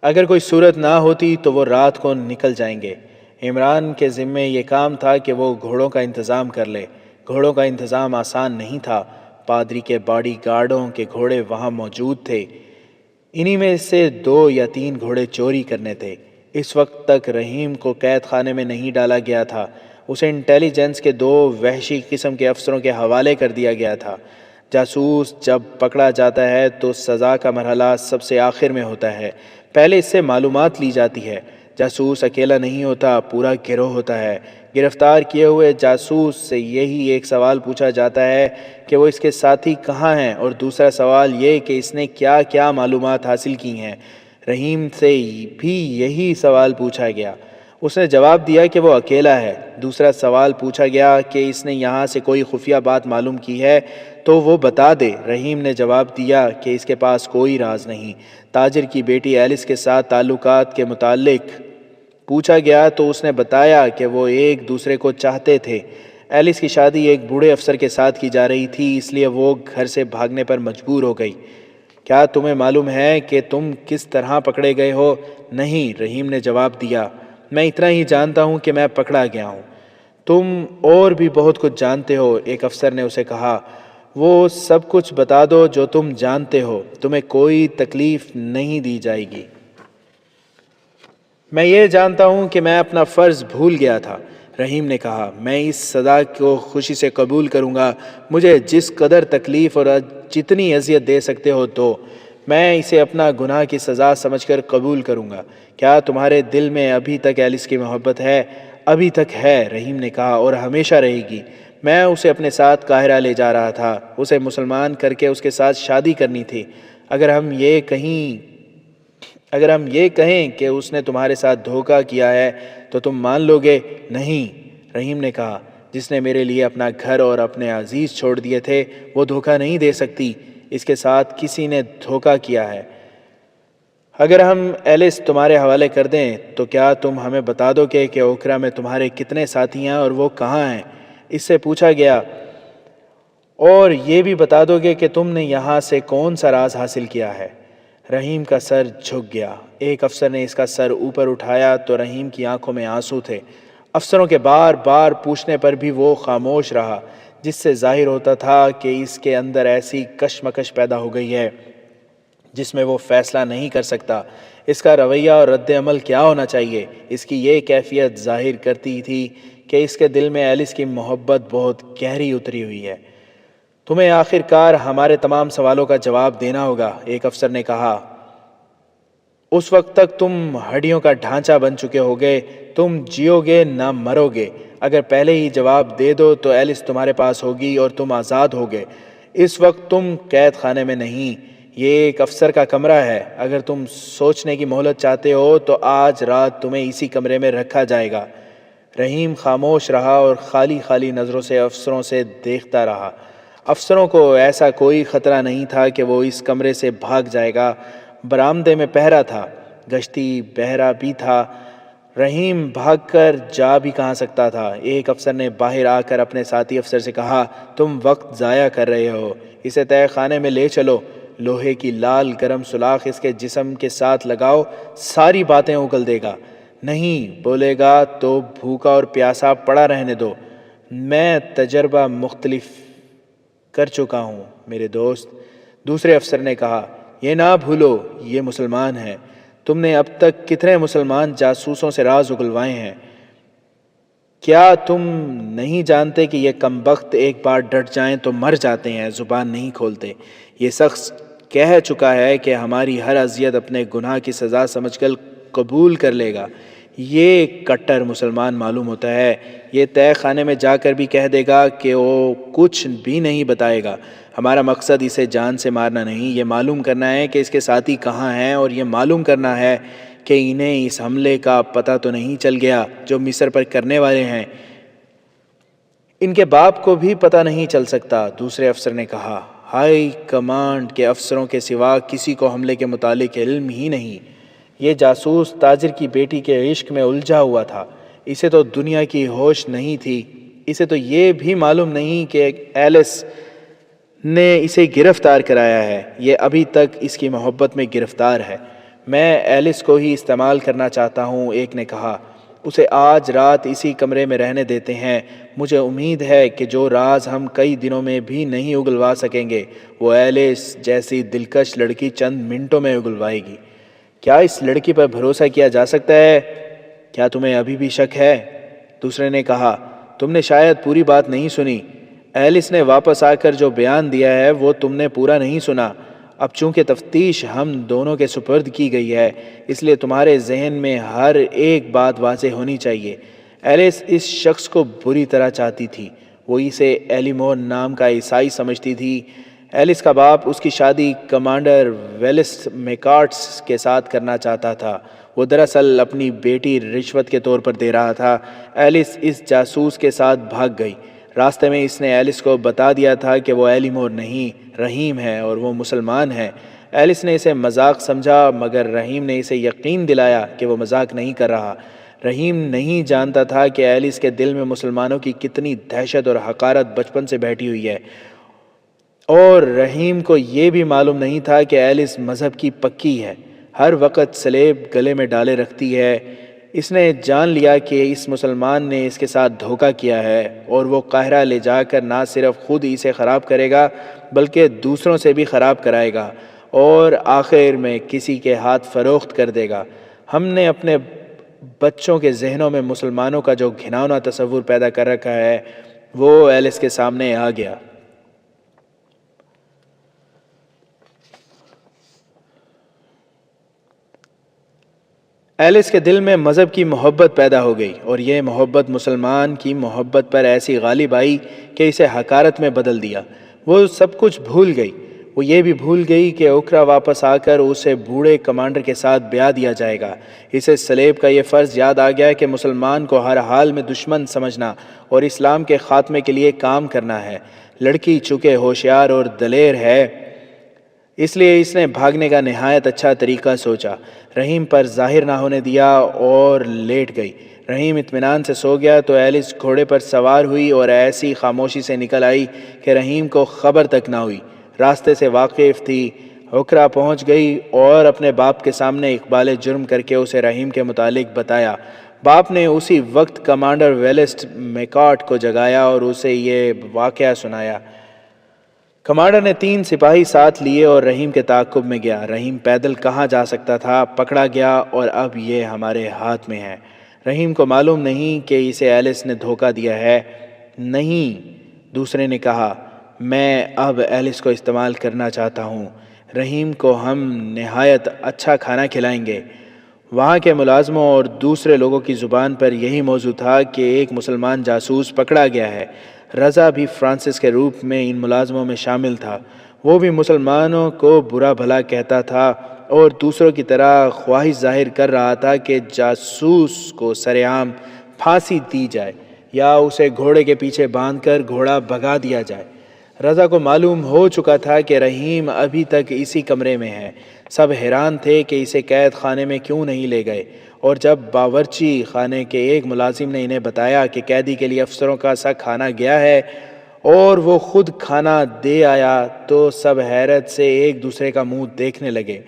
اگر کوئی صورت نہ ہوتی تو وہ رات کو نکل جائیں گے۔ عمران کے ذمے یہ کام تھا کہ وہ گھوڑوں کا انتظام کر لے۔ گھوڑوں کا انتظام آسان نہیں تھا۔ پادری کے باڈی گارڈوں کے گھوڑے وہاں موجود تھے، انہی میں سے 2 یا 3 گھوڑے چوری کرنے تھے۔ اس وقت تک رحیم کو قید خانے میں نہیں ڈالا گیا تھا، اسے انٹیلیجنس کے 2 وحشی قسم کے افسروں کے حوالے کر دیا گیا تھا۔ جاسوس جب پکڑا جاتا ہے تو سزا کا مرحلہ سب سے آخر میں ہوتا ہے، پہلے اس سے معلومات لی جاتی ہے۔ جاسوس اکیلا نہیں ہوتا، پورا گروہ ہوتا ہے۔ گرفتار کیے ہوئے جاسوس سے یہی ایک سوال پوچھا جاتا ہے کہ وہ اس کے ساتھی کہاں ہیں، اور دوسرا سوال یہ کہ اس نے کیا کیا معلومات حاصل کی ہیں۔ رحیم سے بھی یہی سوال پوچھا گیا، اس نے جواب دیا کہ وہ اکیلا ہے۔ دوسرا سوال پوچھا گیا کہ اس نے یہاں سے کوئی خفیہ بات معلوم کی ہے تو وہ بتا دے۔ رحیم نے جواب دیا کہ اس کے پاس کوئی راز نہیں۔ تاجر کی بیٹی ایلس کے ساتھ تعلقات کے متعلق پوچھا گیا تو اس نے بتایا کہ وہ ایک دوسرے کو چاہتے تھے۔ ایلس کی شادی ایک بوڑھے افسر کے ساتھ کی جا رہی تھی، اس لیے وہ گھر سے بھاگنے پر مجبور ہو گئی۔ کیا تمہیں معلوم ہے کہ تم کس طرح پکڑے گئے ہو؟ نہیں، رحیم نے جواب دیا، میں اتنا ہی جانتا ہوں کہ میں پکڑا گیا ہوں۔ تم اور بھی بہت کچھ جانتے ہو، ایک افسر نے اسے کہا۔ وہ سب کچھ بتا دو جو تم جانتے ہو، تمہیں کوئی تکلیف نہیں دی جائے گی۔ میں یہ جانتا ہوں کہ میں اپنا فرض بھول گیا تھا، رحیم نے کہا۔ میں اس سزا کو خوشی سے قبول کروں گا، مجھے جس قدر تکلیف اور جتنی اذیت دے سکتے ہو دو، میں اسے اپنا گناہ کی سزا سمجھ کر قبول کروں گا۔ کیا تمہارے دل میں ابھی تک ایلس کی محبت ہے؟ ابھی تک ہے، رحیم نے کہا، اور ہمیشہ رہے گی۔ میں اسے اپنے ساتھ قاہرہ لے جا رہا تھا، اسے مسلمان کر کے اس کے ساتھ شادی کرنی تھی۔ اگر ہم یہ کہیں کہ اس نے تمہارے ساتھ دھوکہ کیا ہے تو تم مان لو گے؟ نہیں، رحیم نے کہا، جس نے میرے لیے اپنا گھر اور اپنے عزیز چھوڑ دیے تھے وہ دھوکہ نہیں دے سکتی، اس کے ساتھ کسی نے دھوکہ کیا ہے۔ اگر ہم ایلس تمہارے حوالے کر دیں تو کیا تم ہمیں بتا دو کہ اوکھرا میں تمہارے کتنے ساتھی ہیں اور وہ کہاں ہیں؟ اس سے پوچھا گیا، اور یہ بھی بتا دو گے کہ تم نے یہاں سے کون سا راز حاصل کیا ہے؟ رحیم کا سر جھک گیا۔ ایک افسر نے اس کا سر اوپر اٹھایا تو رحیم کی آنکھوں میں آنسو تھے۔ افسروں کے بار بار پوچھنے پر بھی وہ خاموش رہا، جس سے ظاہر ہوتا تھا کہ اس کے اندر ایسی کشمکش پیدا ہو گئی ہے جس میں وہ فیصلہ نہیں کر سکتا۔ اس کا رویہ اور رد عمل کیا ہونا چاہیے؟ اس کی یہ کیفیت ظاہر کرتی تھی کہ اس کے دل میں ایلس کی محبت بہت گہری اتری ہوئی ہے۔ تمہیں آخر کار ہمارے تمام سوالوں کا جواب دینا ہوگا، ایک افسر نے کہا۔ اس وقت تک تم ہڈیوں کا ڈھانچہ بن چکے ہوگے، تم جیو گے نہ مرو گے۔ اگر پہلے ہی جواب دے دو تو ایلس تمہارے پاس ہوگی اور تم آزاد ہوگے۔ اس وقت تم قید خانے میں نہیں، یہ ایک افسر کا کمرہ ہے۔ اگر تم سوچنے کی مہلت چاہتے ہو تو آج رات تمہیں اسی کمرے میں رکھا جائے گا۔ رحیم خاموش رہا اور خالی خالی نظروں سے افسروں سے دیکھتا رہا۔ افسروں کو ایسا کوئی خطرہ نہیں تھا کہ وہ اس کمرے سے بھاگ جائے گا۔ برآمدے میں پہرا تھا، گشتی بہرا بھی تھا۔ رحیم بھاگ کر جا بھی کہاں سکتا تھا؟ ایک افسر نے باہر آ کر اپنے ساتھی افسر سے کہا، تم وقت ضائع کر رہے ہو، اسے تہہ خانے میں لے چلو، لوہے کی لال گرم سلاخ اس کے جسم کے ساتھ لگاؤ، ساری باتیں اگل دے گا۔ نہیں بولے گا تو بھوکا اور پیاسا پڑا رہنے دو۔ میں تجربہ مختلف کر چکا ہوں میرے دوست، دوسرے افسر نے کہا۔ یہ نہ بھولو یہ مسلمان ہیں۔ تم نے اب تک کتنے مسلمان جاسوسوں سے راز اگلوائے ہیں؟ کیا تم نہیں جانتے کہ یہ کمبخت ایک بار ڈٹ جائیں تو مر جاتے ہیں، زبان نہیں کھولتے؟ یہ شخص کہہ چکا ہے کہ ہماری ہر اذیت اپنے گناہ کی سزا سمجھ کر قبول کر لے گا۔ یہ کٹر مسلمان معلوم ہوتا ہے۔ یہ تہہ خانے میں جا کر بھی کہہ دے گا کہ وہ کچھ بھی نہیں بتائے گا۔ ہمارا مقصد اسے جان سے مارنا نہیں، یہ معلوم کرنا ہے کہ اس کے ساتھی کہاں ہیں، اور یہ معلوم کرنا ہے کہ انہیں اس حملے کا پتہ تو نہیں چل گیا جو مصر پر کرنے والے ہیں۔ ان کے باپ کو بھی پتہ نہیں چل سکتا، دوسرے افسر نے کہا۔ ہائی کمانڈ کے افسروں کے سوا کسی کو حملے کے متعلق علم ہی نہیں۔ یہ جاسوس تاجر کی بیٹی کے عشق میں الجھا ہوا تھا، اسے تو دنیا کی ہوش نہیں تھی۔ اسے تو یہ بھی معلوم نہیں کہ ایلس نے اسے گرفتار کرایا ہے، یہ ابھی تک اس کی محبت میں گرفتار ہے۔ میں ایلس کو ہی استعمال کرنا چاہتا ہوں، ایک نے کہا۔ اسے آج رات اسی کمرے میں رہنے دیتے ہیں۔ مجھے امید ہے کہ جو راز ہم کئی دنوں میں بھی نہیں اگلوا سکیں گے وہ ایلس جیسی دلکش لڑکی چند منٹوں میں اگلوائے گی۔ کیا اس لڑکی پر بھروسہ کیا جا سکتا ہے؟ کیا تمہیں ابھی بھی شک ہے؟ دوسرے نے کہا۔ تم نے شاید پوری بات نہیں سنی۔ ایلس نے واپس آ کر جو بیان دیا ہے وہ تم نے پورا نہیں سنا۔ اب چونکہ تفتیش ہم دونوں کے سپرد کی گئی ہے، اس لیے تمہارے ذہن میں ہر ایک بات واضح ہونی چاہیے۔ ایلس اس شخص کو بری طرح چاہتی تھی، وہ اسے ایلیمور نام کا عیسائی سمجھتی تھی۔ ایلس کا باپ اس کی شادی کمانڈر ویلس میکارٹس کے ساتھ کرنا چاہتا تھا، وہ دراصل اپنی بیٹی رشوت کے طور پر دے رہا تھا۔ ایلس اس جاسوس کے ساتھ بھاگ گئی۔ راستے میں اس نے ایلس کو بتا دیا تھا کہ وہ ایلیمور نہیں، رحیم ہے اور وہ مسلمان ہے۔ ایلس نے اسے مذاق سمجھا، مگر رحیم نے اسے یقین دلایا کہ وہ مذاق نہیں کر رہا۔ رحیم نہیں جانتا تھا کہ ایلس کے دل میں مسلمانوں کی کتنی دہشت اور حقارت بچپن سے بیٹھی ہوئی ہے، اور رحیم کو یہ بھی معلوم نہیں تھا کہ ایلس مذہب کی پکی ہے، ہر وقت سلیب گلے میں ڈالے رکھتی ہے۔ اس نے جان لیا کہ اس مسلمان نے اس کے ساتھ دھوکہ کیا ہے، اور وہ قاہرہ لے جا کر نہ صرف خود اسے خراب کرے گا بلکہ دوسروں سے بھی خراب کرائے گا، اور آخر میں کسی کے ہاتھ فروخت کر دے گا۔ ہم نے اپنے بچوں کے ذہنوں میں مسلمانوں کا جو گھناؤنا تصور پیدا کر رکھا ہے وہ ایلس کے سامنے آ گیا۔ ایلس کے دل میں مذہب کی محبت پیدا ہو گئی اور یہ محبت مسلمان کی محبت پر ایسی غالب آئی کہ اسے حقارت میں بدل دیا۔ وہ سب کچھ بھول گئی۔ وہ یہ بھی بھول گئی کہ اوکھرا واپس آ کر اسے بوڑھے کمانڈر کے ساتھ بیاہ دیا جائے گا۔ اسے سلیب کا یہ فرض یاد آ گیا کہ مسلمان کو ہر حال میں دشمن سمجھنا اور اسلام کے خاتمے کے لیے کام کرنا ہے۔ لڑکی چونکہ ہوشیار اور دلیر ہے، اس لیے اس نے بھاگنے کا نہایت اچھا طریقہ سوچا۔ رحیم پر ظاہر نہ ہونے دیا اور لیٹ گئی۔ رحیم اطمینان سے سو گیا تو ایلس گھوڑے پر سوار ہوئی اور ایسی خاموشی سے نکل آئی کہ رحیم کو خبر تک نہ ہوئی۔ راستے سے واقف تھی۔ اوکھرا پہنچ گئی اور اپنے باپ کے سامنے اقبال جرم کر کے اسے رحیم کے متعلق بتایا۔ باپ نے اسی وقت کمانڈر ویلسٹ میکارٹ کو جگایا اور اسے یہ واقعہ سنایا۔ کمانڈر نے 3 سپاہی ساتھ لیے اور رحیم کے تعاقب میں گیا۔ رحیم پیدل کہاں جا سکتا تھا، پکڑا گیا اور اب یہ ہمارے ہاتھ میں ہے۔ رحیم کو معلوم نہیں کہ اسے ایلس نے دھوکہ دیا ہے۔ نہیں، دوسرے نے کہا، میں اب ایلس کو استعمال کرنا چاہتا ہوں۔ رحیم کو ہم نہایت اچھا کھانا کھلائیں گے۔ وہاں کے ملازموں اور دوسرے لوگوں کی زبان پر یہی موضوع تھا کہ ایک مسلمان جاسوس پکڑا گیا ہے۔ رضا بھی فرانسس کے روپ میں ان ملازموں میں شامل تھا۔ وہ بھی مسلمانوں کو برا بھلا کہتا تھا اور دوسروں کی طرح خواہش ظاہر کر رہا تھا کہ جاسوس کو سر عام پھانسی دی جائے یا اسے گھوڑے کے پیچھے باندھ کر گھوڑا بھگا دیا جائے۔ رضا کو معلوم ہو چکا تھا کہ رحیم ابھی تک اسی کمرے میں ہے۔ سب حیران تھے کہ اسے قید خانے میں کیوں نہیں لے گئے، اور جب باورچی خانے کے ایک ملازم نے انہیں بتایا کہ قیدی کے لیے افسروں کا سا کھانا گیا ہے اور وہ خود کھانا دے آیا تو سب حیرت سے ایک دوسرے کا منہ دیکھنے لگے۔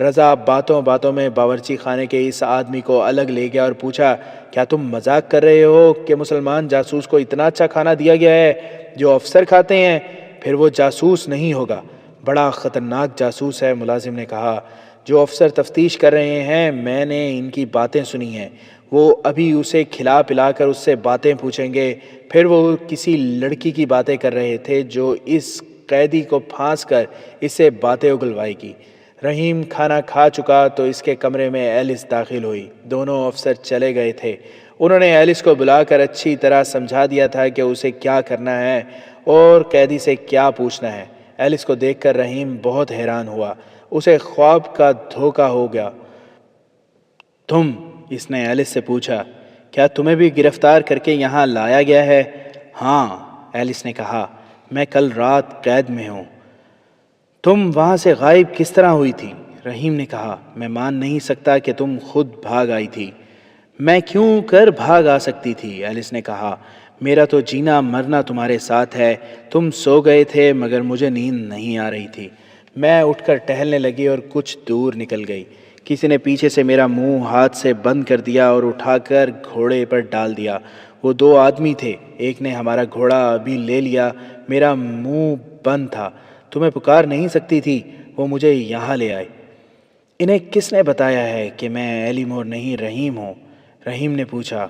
رضا باتوں باتوں میں باورچی خانے کے اس آدمی کو الگ لے گیا اور پوچھا، کیا تم مذاق کر رہے ہو کہ مسلمان جاسوس کو اتنا اچھا کھانا دیا گیا ہے جو افسر کھاتے ہیں؟ پھر وہ جاسوس نہیں ہوگا، بڑا خطرناک جاسوس ہے۔ ملازم نے کہا، جو افسر تفتیش کر رہے ہیں، میں نے ان کی باتیں سنی ہیں۔ وہ ابھی اسے کھلا پلا کر اس سے باتیں پوچھیں گے۔ پھر وہ کسی لڑکی کی باتیں کر رہے تھے جو اس قیدی کو پھانس کر اس سے باتیں اگلوائے گی۔ رحیم کھانا کھا چکا تو اس کے کمرے میں ایلس داخل ہوئی۔ دونوں افسر چلے گئے تھے۔ انہوں نے ایلس کو بلا کر اچھی طرح سمجھا دیا تھا کہ اسے کیا کرنا ہے اور قیدی سے کیا پوچھنا ہے۔ ایلس کو دیکھ کر رحیم بہت حیران ہوا۔ اسے خواب کا دھوکہ ہو گیا۔ تم، اس نے ایلس سے پوچھا، کیا تمہیں بھی گرفتار کر کے یہاں لایا گیا ہے؟ ہاں، ایلس نے کہا، میں کل رات قید میں ہوں۔ تم وہاں سے غائب کس طرح ہوئی تھی؟ رحیم نے کہا، میں مان نہیں سکتا کہ تم خود بھاگ آئی تھی۔ میں کیوں کر بھاگ آ سکتی تھی؟ ایلس نے کہا، میرا تو جینا مرنا تمہارے ساتھ ہے۔ تم سو گئے تھے مگر مجھے نیند نہیں آ رہی تھی۔ میں اٹھ کر ٹہلنے لگی اور کچھ دور نکل گئی۔ کسی نے پیچھے سے میرا منہ ہاتھ سے بند کر دیا اور اٹھا کر گھوڑے پر ڈال دیا۔ وہ 2 آدمی تھے، ایک نے ہمارا گھوڑا ابھی لے لیا، میرا منہ بند تھا، تمہیں پکار نہیں سکتی تھی، وہ مجھے یہاں لے آئے۔ انہیں کس نے بتایا ہے کہ میں ایلیمور نہیں رحیم ہوں؟ رحیم نے پوچھا،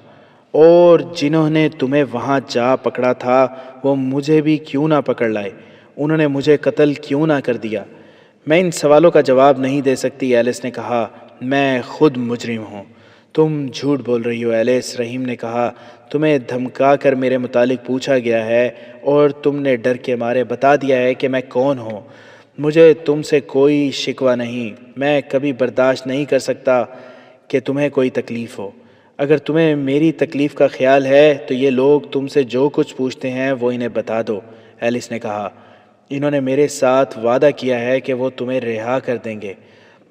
اور جنہوں نے تمہیں وہاں جا پکڑا تھا وہ مجھے بھی کیوں نہ پکڑ لائے؟ انہوں نے مجھے قتل کیوں نہ کر دیا؟ میں ان سوالوں کا جواب نہیں دے سکتی، ایلس نے کہا، میں خود مجرم ہوں۔ تم جھوٹ بول رہی ہو ایلس، رحیم نے کہا، تمہیں دھمکا کر میرے متعلق پوچھا گیا ہے اور تم نے ڈر کے مارے بتا دیا ہے کہ میں کون ہوں۔ مجھے تم سے کوئی شکوہ نہیں، میں کبھی برداشت نہیں کر سکتا کہ تمہیں کوئی تکلیف ہو۔ اگر تمہیں میری تکلیف کا خیال ہے تو یہ لوگ تم سے جو کچھ پوچھتے ہیں وہ انہیں بتا دو، ایلس نے کہا۔ انہوں نے میرے ساتھ وعدہ کیا ہے کہ وہ تمہیں رہا کر دیں گے۔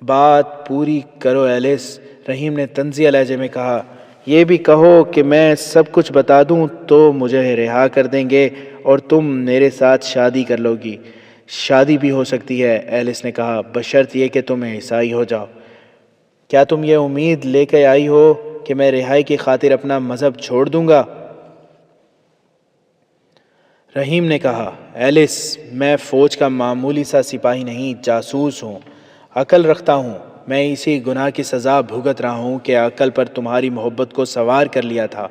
بات پوری کرو ایلس، رحیم نے طنزیہ لہجے میں کہا۔ یہ بھی کہو کہ میں سب کچھ بتا دوں تو مجھے رہا کر دیں گے اور تم میرے ساتھ شادی کر لو گی۔ شادی بھی ہو سکتی ہے، ایلس نے کہا، بشرط یہ کہ تم عیسائی ہو جاؤ۔ کیا تم یہ امید لے کے آئی ہو کہ میں رہائی کی خاطر اپنا مذہب چھوڑ دوں گا؟ رحیم نے کہا، ایلس، میں فوج کا معمولی سا سپاہی نہیں، جاسوس ہوں، عقل رکھتا ہوں۔ میں اسی گناہ کی سزا بھگت رہا ہوں کہ عقل پر تمہاری محبت کو سوار کر لیا تھا۔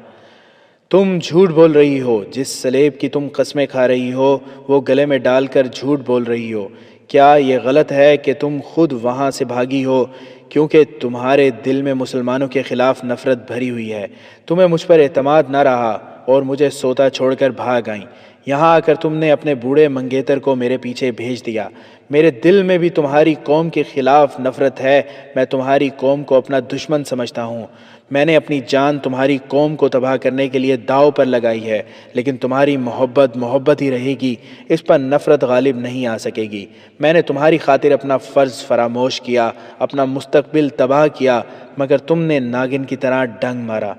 تم جھوٹ بول رہی ہو، جس سلیب کی تم قسمیں کھا رہی ہو وہ گلے میں ڈال کر جھوٹ بول رہی ہو۔ کیا یہ غلط ہے کہ تم خود وہاں سے بھاگی ہو؟ کیونکہ تمہارے دل میں مسلمانوں کے خلاف نفرت بھری ہوئی ہے۔ تمہیں مجھ پر اعتماد نہ رہا اور مجھے سوتا چھوڑ کر بھاگ آئیں۔ یہاں آ کر تم نے اپنے بوڑھے منگیتر کو میرے پیچھے بھیج دیا۔ میرے دل میں بھی تمہاری قوم کے خلاف نفرت ہے۔ میں تمہاری قوم کو اپنا دشمن سمجھتا ہوں۔ میں نے اپنی جان تمہاری قوم کو تباہ کرنے کے لیے داؤ پر لگائی ہے، لیکن تمہاری محبت محبت ہی رہے گی، اس پر نفرت غالب نہیں آ سکے گی۔ میں نے تمہاری خاطر اپنا فرض فراموش کیا، اپنا مستقبل تباہ کیا، مگر تم نے ناگن کی طرح ڈنگ مارا۔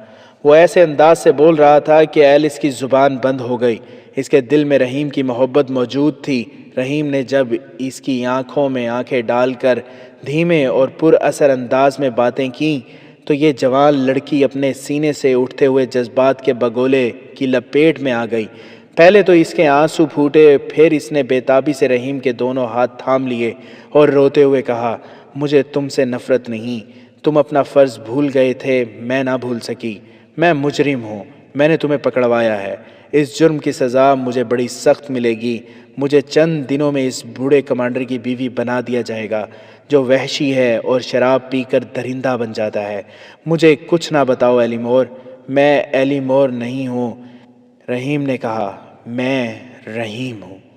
وہ ایسے انداز سے بول رہا تھا کہ ایلس کی زبان بند ہو گئی۔ اس کے دل میں رحیم کی محبت موجود تھی۔ رحیم نے جب اس کی آنکھوں میں آنکھیں ڈال کر دھیمے اور پر اثر انداز میں باتیں کیں تو یہ جوان لڑکی اپنے سینے سے اٹھتے ہوئے جذبات کے بگولے کی لپیٹ میں آ گئی۔ پہلے تو اس کے آنسو پھوٹے، پھر اس نے بے تابی سے رحیم کے دونوں ہاتھ تھام لیے اور روتے ہوئے کہا، مجھے تم سے نفرت نہیں، تم اپنا فرض بھول گئے تھے، میں نہ بھول سکی۔ میں مجرم ہوں، میں نے تمہیں پکڑوایا ہے۔ اس جرم کی سزا مجھے بڑی سخت ملے گی۔ مجھے چند دنوں میں اس بوڑھے کمانڈر کی بیوی بنا دیا جائے گا جو وحشی ہے اور شراب پی کر درندہ بن جاتا ہے۔ مجھے کچھ نہ بتاؤ ایلی مور، میں ایلی مور نہیں ہوں۔ رحیم نے کہا، میں رحیم ہوں۔